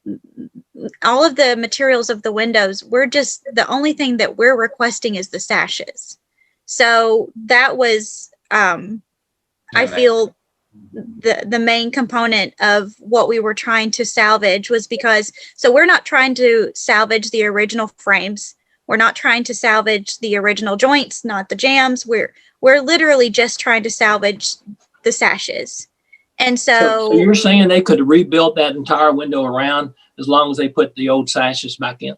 all of the materials of the windows, we're just, the only thing that we're requesting is the sashes. So that was, I feel the main component of what we were trying to salvage was because, so we're not trying to salvage the original frames. We're not trying to salvage the original joints, not the jambs. We're literally just trying to salvage the sashes. And So you're saying they could rebuild that entire window around as long as they put the old sashes back in?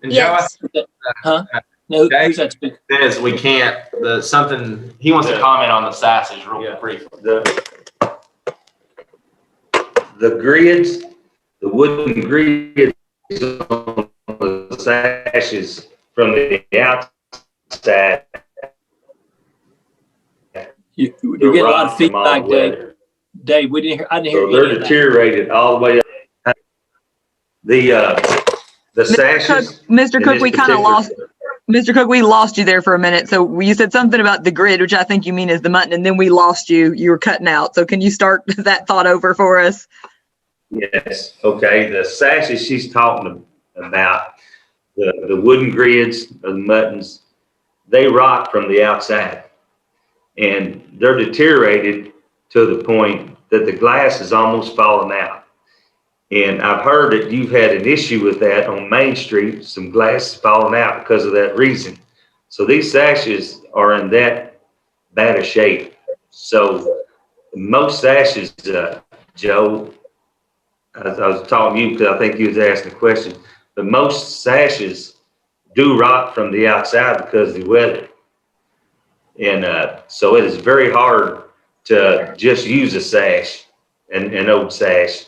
And yes. Joe, Huh? No, Dave who's that speaking? says we can't, something, he wants to comment on the sashes real briefly. The grids, the wooden grids on the sashes from the outside. You get a lot of feedback, Dave. Dave, I didn't hear So they're deteriorated all the way up. The sashes. Mr. Cook, we kind of lost. Mr. Cook, we lost you there for a minute. So you said something about the grid, which I think you mean is the mutton, and then we lost you. You were cutting out. So can you start that thought over for us? Yes. Okay. The sashes she's talking about, the wooden grids of the muttons, they rot from the outside, and they're deteriorated to the point that the glass is almost falling out. And I've heard that you've had an issue with that on Main Street, some glass falling out because of that reason. So these sashes are in that bad a shape. So most sashes, Joe, I was talking to you because I think you was asking a question, but most sashes do rot from the outside because of the weather. And so it is very hard to just use a sash, an old sash.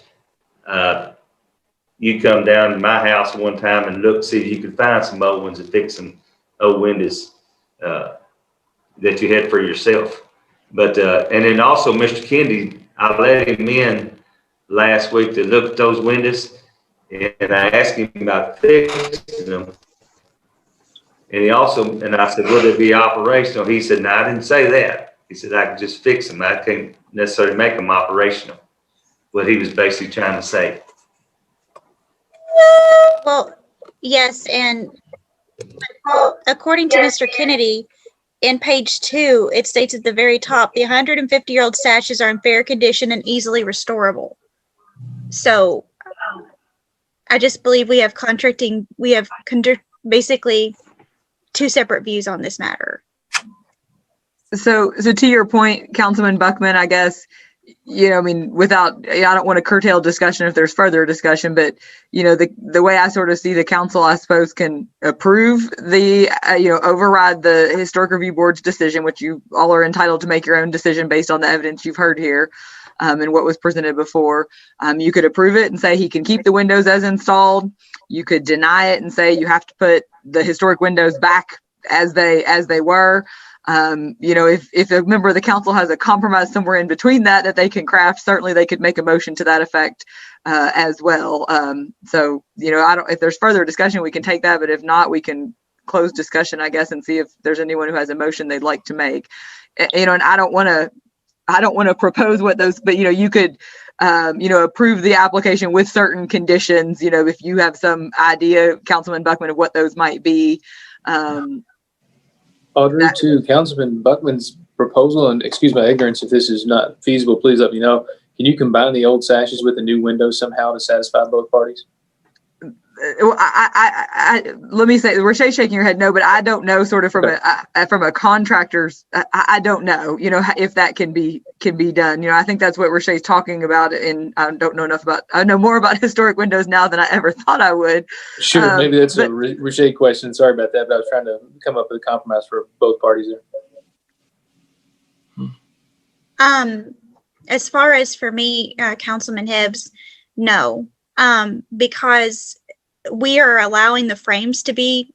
You come down to my house one time and look, see if you can find some old ones and fix some old windows that you had for yourself. But and then also Mr. Kennedy, I let him in last week to look at those windows, and I asked him about fixing them. And he also, and I said, will they be operational? He said, no, I didn't say that. He said, I could just fix them. I can't necessarily make them operational. What he was basically trying to say. Well, yes, and according to Mr. Kennedy, in page 2, it states at the very top, the 150-year-old sashes are in fair condition and easily restorable. So I just believe we have basically two separate views on this matter. So to your point, Councilman Buckman, I guess, you know, I mean, I don't want to curtail discussion if there's further discussion, but, you know, the way I sort of see the council, I suppose, can approve override the Historic Review Board's decision, which you all are entitled to make your own decision based on the evidence you've heard here and what was presented before. You could approve it and say he can keep the windows as installed. You could deny it and say you have to put the historic windows back as they were. If a member of the council has a compromise somewhere in between that they can craft, certainly they could make a motion to that effect as well. If there's further discussion, we can take that, but if not, we can close discussion, I guess, and see if there's anyone who has a motion they'd like to make. And I don't want to propose what those, but you could approve the application with certain conditions, if you have some idea, Councilman Buckman, of what those might be. Audrey, to Councilman Buckman's proposal, and excuse my ignorance if this is not feasible, please let me know. Can you combine the old sashes with the new windows somehow to satisfy both parties? Let me say, Rashay's shaking her head no, but I don't know, sort of from a contractor's, I don't know, if that can be done. I think that's what Rashay's talking about, and I don't know enough about, I know more about historic windows now than I ever thought I would. Sure, maybe that's a Rashay question. Sorry about that, but I was trying to come up with a compromise for both parties there. As far as for me, Councilman Hibbs, no, because we are allowing the frames to be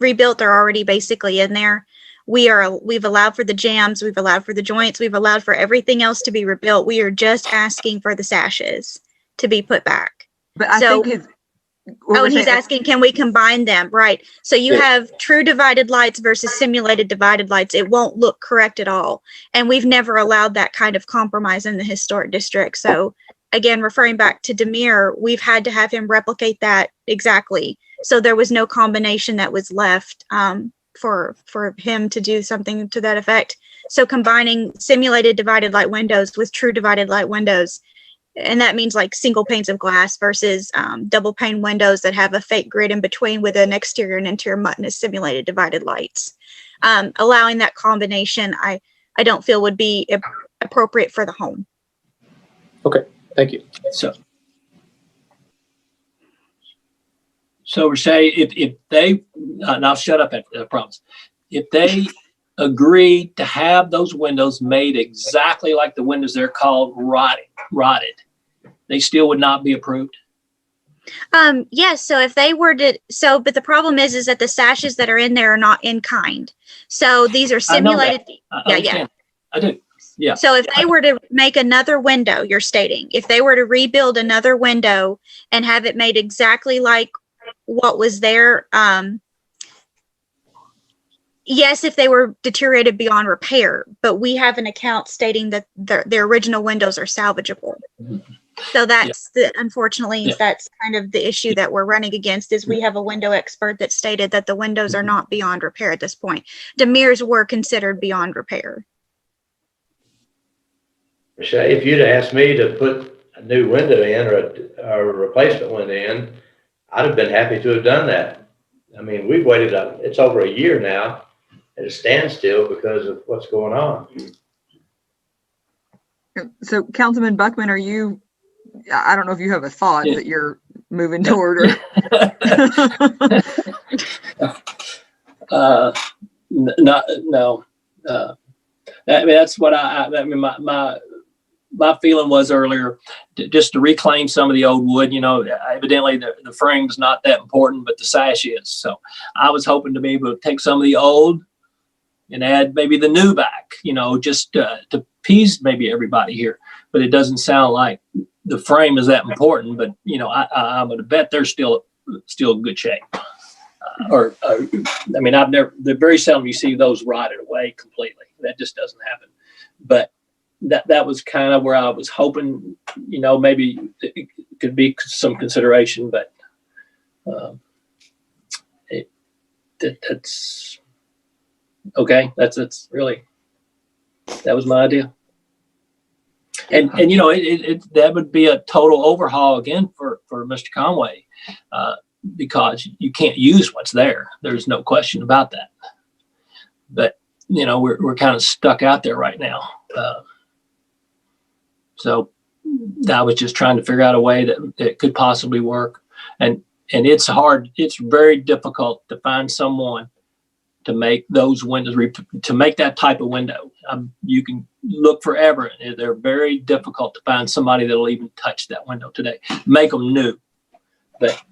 rebuilt. They're already basically in there. We've allowed for the jambs, we've allowed for the joints, we've allowed for everything else to be rebuilt. We are just asking for the sashes to be put back. But I So- think his. Oh, and he's asking, can we combine them? Right. So you have true divided lights versus simulated divided lights. It won't look correct at all. And we've never allowed that kind of compromise in the historic district. So again, referring back to Demir, we've had to have him replicate that exactly. So there was no combination that was left for him to do something to that effect. So combining simulated divided light windows with true divided light windows, and that means like single panes of glass versus double pane windows that have a fake grid in between with an exterior and interior mutton as simulated divided lights. Allowing that combination, I don't feel would be appropriate for the home. Okay, thank you. So Rashay, if they, and I'll shut up after, I promise. If they agreed to have those windows made exactly like the windows they're called rotted, they still would not be approved? Yes, so if they were to, but the problem is that the sashes that are in there are not in kind. So these are simulated. I do. Yeah. So if they were to make another window, you're stating, if they were to rebuild another window and have it made exactly like what was there, yes, if they were deteriorated beyond repair, but we have an account stating that the original windows are salvageable. So that's unfortunately, that's kind of the issue that we're running against, is we have a window expert that stated that the windows are not beyond repair at this point. Demir's were considered beyond repair. If you'd asked me to put a new window in or a replacement window in, I'd have been happy to have done that. I mean, we've waited, it's over a year now at a standstill because of what's going on. So Councilman Buckman, are you, I don't know if you have a thought that you're moving toward, or no. I mean, that's what I mean, my feeling was earlier, just to reclaim some of the old wood. You know, evidently the frame's not that important, but the sash is. So I was hoping to be able to take some of the old and add maybe the new back, you know, just to appease maybe everybody here. But it doesn't sound like the frame is that important. But, you know, I'm going to bet they're still in good shape. I mean, they're very seldom you see those rotted away completely. That just doesn't happen. But that was kind of where I was hoping, you know, maybe it could be some consideration, but that's okay. That's really, that was my idea. And you know, that would be a total overhaul again for Mr. Conway, because you can't use what's there. There's no question about that. But you know, we're kind of stuck out there right now. So I was just trying to figure out a way that it could possibly work. And it's hard. It's very difficult to find someone to make those windows, to make that type of window. You can look forever. They're very difficult to find somebody that'll even touch that window today. Make them new. But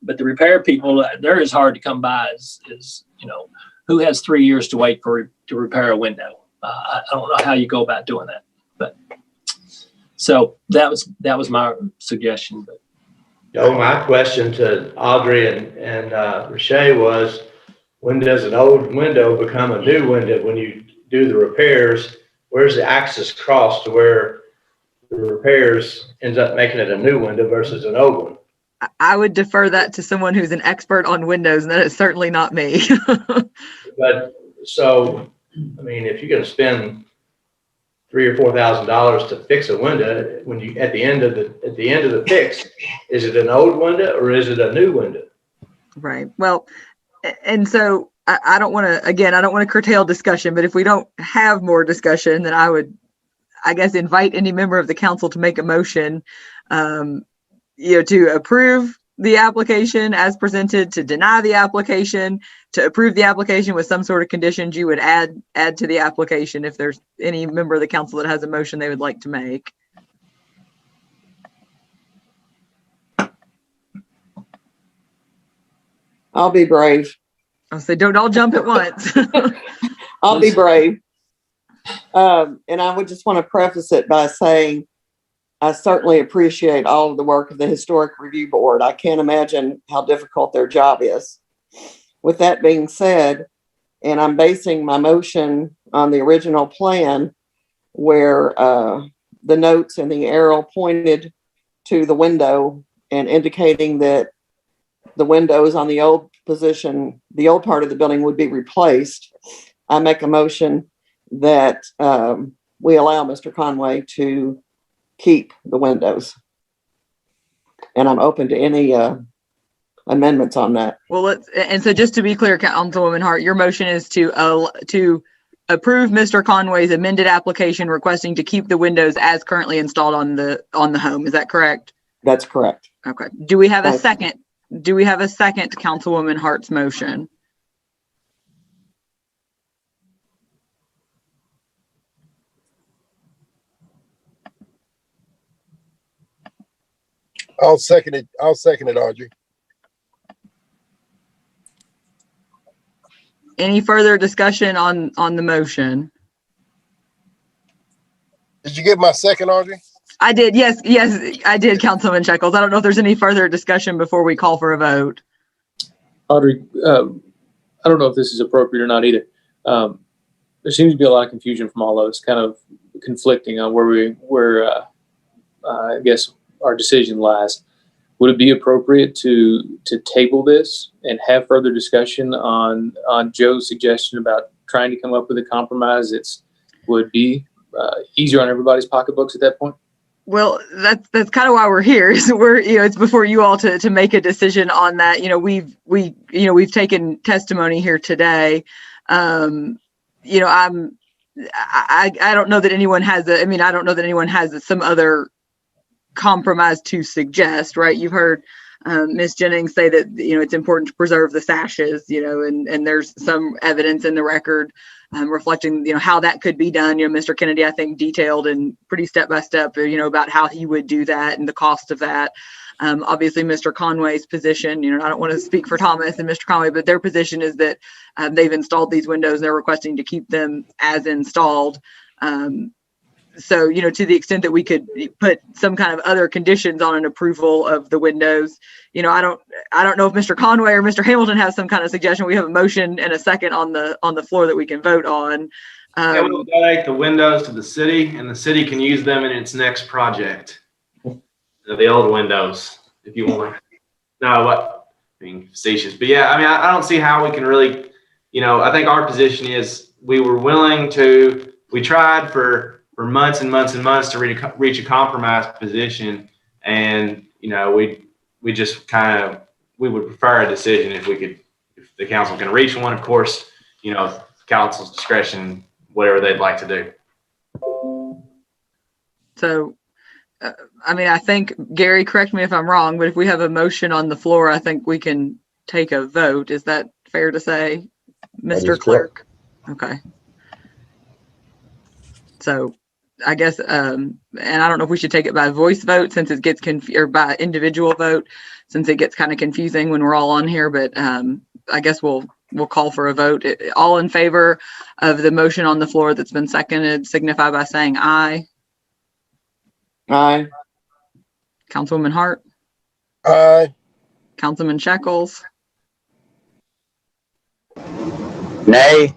the repair people, they're as hard to come by as you know, who has 3 years to wait to repair a window? I don't know how you go about doing that. But so that was my suggestion. But my question to Audrey and Rashay was, when does an old window become a new window? When you do the repairs, where's the axis cross to where the repairs ends up making it a new window versus an old one? I would defer that to someone who's an expert on windows, and that is certainly not me. But so, I mean, if you're going to spend $3,000 or $4,000 to fix a window, when you at the end of the fix, is it an old window or is it a new window? Right. Well, and so I don't want to curtail discussion, but if we don't have more discussion, then I would, I guess, invite any member of the council to make a motion, to approve the application as presented, to deny the application, to approve the application with some sort of conditions you would add to the application, if there's any member of the council that has a motion they would like to make. I'll be brave. I'll say, don't all jump at once. I'll be brave. And I would just want to preface it by saying, I certainly appreciate all of the work of the Historic Review Board. I can't imagine how difficult their job is. With that being said, and I'm basing my motion on the original plan where the notes and the arrow pointed to the window and indicating that the windows on the old position, the old part of the building would be replaced. I make a motion that we allow Mr. Conway to keep the windows. And I'm open to any amendments on that. Well, and so just to be clear, Councilwoman Hart, your motion is to approve Mr. Conway's amended application requesting to keep the windows as currently installed on the home. Is that correct? That's correct. Okay. Do we have a second? Do we have a second to Councilwoman Hart's motion? I'll second it. I'll second it, Audrey. Any further discussion on the motion? Did you get my second, Audrey? I did. Yes, I did, Councilman Shekels. I don't know if there's any further discussion before we call for a vote. Audrey, I don't know if this is appropriate or not either. There seems to be a lot of confusion from all of us, kind of conflicting on where I guess our decision lies. Would it be appropriate to table this and have further discussion on Joe's suggestion about trying to come up with a compromise that would be easier on everybody's pocketbooks at that point? Well, that's kind of why we're here. Is it's before you all to make a decision on that. We've taken testimony here today. I don't know that anyone has I don't know that anyone has some other compromise to suggest, right? You've heard Ms. Jennings say that, it's important to preserve the sashes, and there's some evidence in the record reflecting, how that could be done. Mr. Kennedy, I think, detailed and pretty step-by-step, about how he would do that and the cost of that. Obviously, Mr. Conway's position, I don't want to speak for Thomas and Mr. Conway, but their position is that they've installed these windows and they're requesting to keep them as installed. So, to the extent that we could put some kind of other conditions on an approval of the windows, I don't know if Mr. Conway or Mr. Hamilton has some kind of suggestion. We have a motion and a second on the floor that we can vote on. Yeah, we'll donate the windows to the city, and the city can use them in its next project. The old windows, if you want. No, what? Being facetious, but yeah, I don't see how we can really, I think our position is we were willing to. We tried for months and months and months to reach a compromise position, and we just we would prefer a decision if the council can reach one. Of course, council's discretion, whatever they'd like to do. So, I think, Gary, correct me if I'm wrong, but if we have a motion on the floor, I think we can take a vote. Is that fair to say, Mr. Clerk? Okay. So I guess, and I don't know if we should take it by voice vote since it gets or by individual vote, since it gets kind of confusing when we're all on here, but I guess we'll call for a vote. All in favor of the motion on the floor that's been seconded, signify by saying aye. Aye. Councilwoman Hart? Aye. Councilman Shekels? Nay.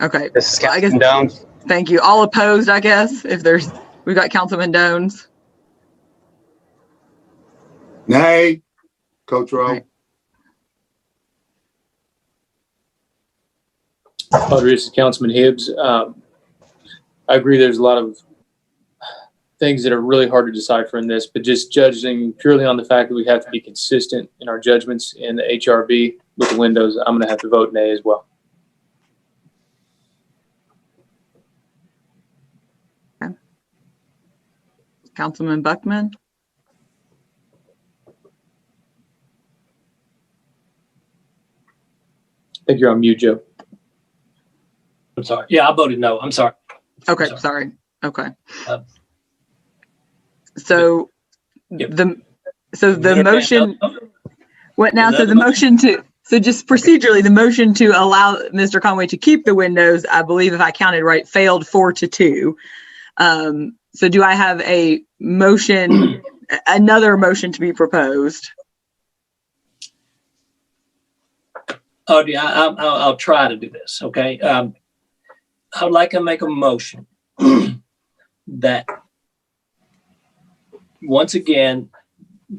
Okay. This is Councilman Dones. Thank you. All opposed, I guess, we've got Councilman Dones. Nay. Coach Rowe. Right. Audrey, this is Councilman Hibbs. I agree there's a lot of things that are really hard to decipher in this, but just judging purely on the fact that we have to be consistent in our judgments in the HRB with the windows, I'm going to have to vote nay as well. Okay. Councilman Buckman? I think you're on mute, Joe. I'm sorry. Yeah, I voted no. I'm sorry. Okay, sorry. Okay. So the motion, what now? So the motion just procedurally, the motion to allow Mr. Conway to keep the windows, I believe if I counted right, failed 4-2. So do I have a motion, another motion to be proposed? Oh, yeah, I'll try to do this, okay? I would like to make a motion that, once again,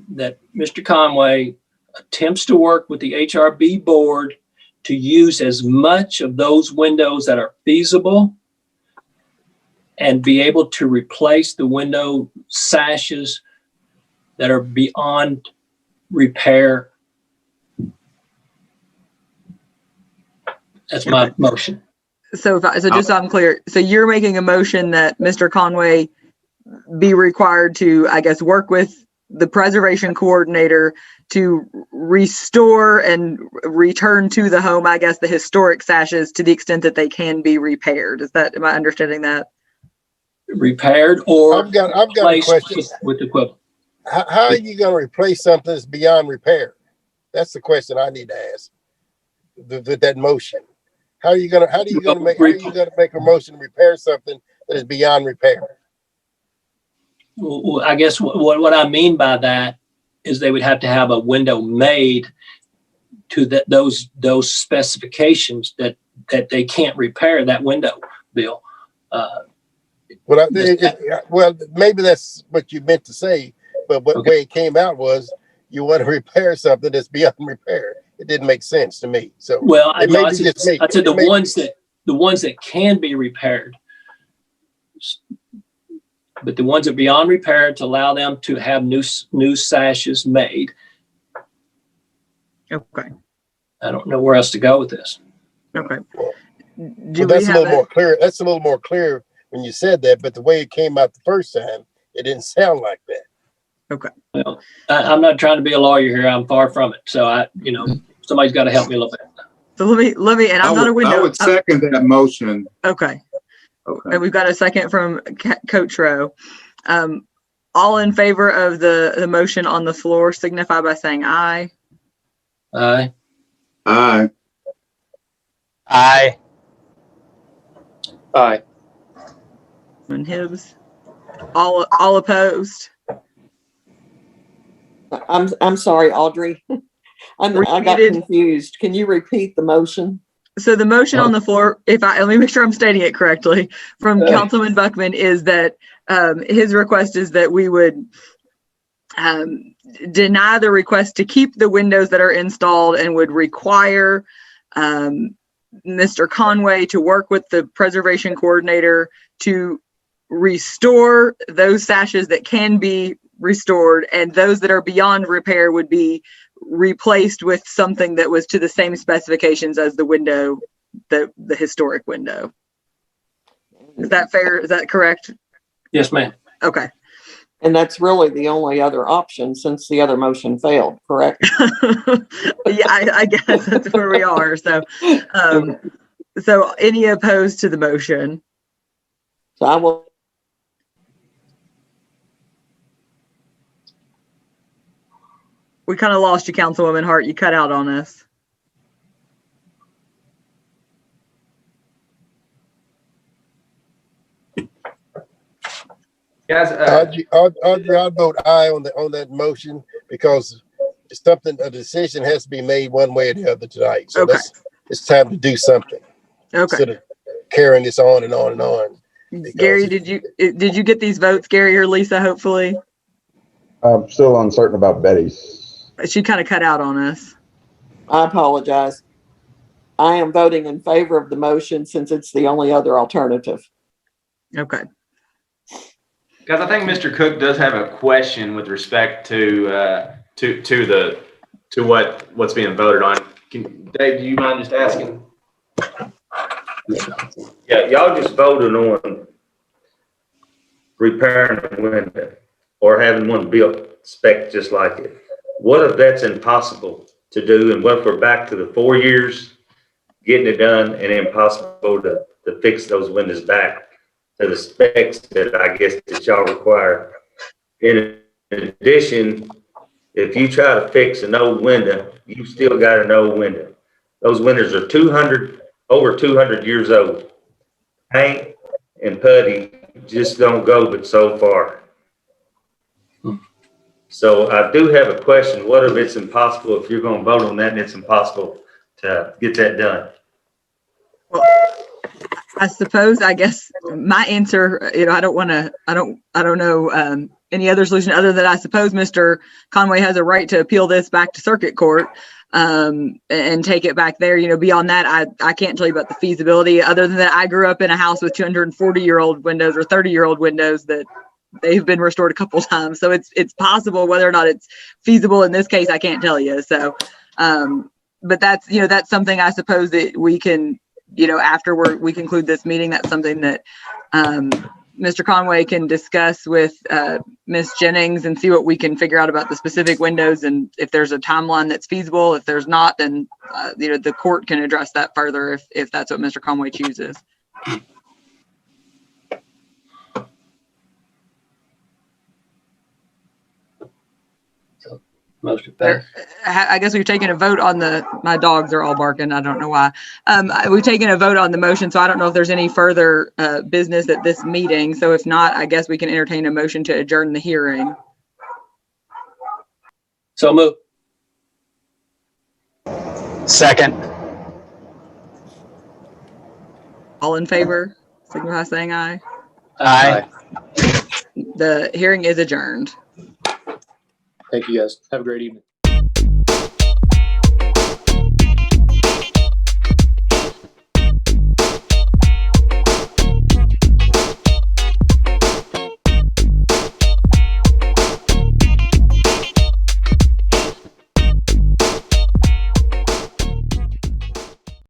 that Mr. Conway attempts to work with the HRB board to use as much of those windows that are feasible and be able to replace the window sashes that are beyond repair. That's my motion. So just so I'm clear, so you're making a motion that Mr. Conway be required to, I guess, work with the preservation coordinator to restore and return to the home, I guess, the historic sashes to the extent that they can be repaired. Am I understanding that? Repaired or I've got a question. With equipment. How are you going to replace something that's beyond repair? That's the question I need to ask. With that motion, how are you going to make a motion to repair something that is beyond repair? Well, I guess what I mean by that is they would have to have a window made to those specifications that they can't repair that window, Bill. Well, maybe that's what you meant to say, but the way it came out was you want to repair something that's beyond repair. It didn't make sense to me. So well, I said the ones that can be repaired, but the ones that are beyond repair, to allow them to have new sashes made. Okay. I don't know where else to go with this. Okay. That's a little more clear. That's a little more clear when you said that, but the way it came out the first time, it didn't sound like that. Okay. Well, I'm not trying to be a lawyer here. I'm far from it. So somebody's got to help me a little bit. So let me, and I'm not a window. I would second that motion. Okay. And we've got a second from Coach Rowe. All in favor of the motion on the floor signify by saying aye. Aye. Aye. Aye. Aye. And Hibbs. All opposed. I'm sorry, Audrey. I got confused. Can you repeat the motion? So the motion on the floor, let me make sure I'm stating it correctly, from Councilman Buckman is that his request is that we would deny the request to keep the windows that are installed and would require Mr. Conway to work with the preservation coordinator to restore those sashes that can be restored, and those that are beyond repair would be replaced with something that was to the same specifications as the window, the historic window. Is that fair? Is that correct? Yes, ma'am. Okay. And that's really the only other option since the other motion failed, correct? Yeah, I guess that's where we are. So, so any opposed to the motion? So I will. We kind of lost you, Councilwoman Hart. You cut out on us. Guys, Audrey, I'd vote aye on that motion because it's something, a decision has to be made one way or the other tonight. So it's time to do something. Okay. Instead of carrying this on and on and on. Gary, did you get these votes, Gary or Lisa? Hopefully. I'm still uncertain about Betty's. She kind of cut out on us. I apologize. I am voting in favor of the motion since it's the only other alternative. Okay. Guys, I think Mr. Cook does have a question with respect to what's being voted on. Dave, do you mind just asking? Yeah, y'all just voted on repairing a window or having one built spec just like it. What if that's impossible to do? And what if we're back to the 4 years getting it done and impossible to fix those windows back to the specs that I guess that y'all require? In addition, if you try to fix an old window, you still got an old window. Those windows are over 200 years old. Paint and putty just don't go but so far. So I do have a question. What if it's impossible, if you're gonna vote on that and it's impossible to get that done? Well, I suppose, I guess my answer, I don't know any other solution other than I suppose Mr. Conway has a right to appeal this back to circuit court and take it back there. Beyond that, I can't tell you about the feasibility other than that I grew up in a house with 240-year-old windows or 30-year-old windows that they've been restored a couple times. So it's possible. Whether or not it's feasible in this case, I can't tell you. So, but that's something I suppose that we can, after we conclude this meeting, that's something that Mr. Conway can discuss with Ms. Jennings and see what we can figure out about the specific windows. And if there's a timeline that's feasible, if there's not, then, the court can address that further if that's what Mr. Conway chooses. Motion passed. I guess we've taken a vote on my dogs are all barking. I don't know why. We've taken a vote on the motion, so I don't know if there's any further business at this meeting. So if not, I guess we can entertain a motion to adjourn the hearing. So move. Second. All in favor, signify by saying aye. Aye. The hearing is adjourned. Thank you guys. Have a great evening.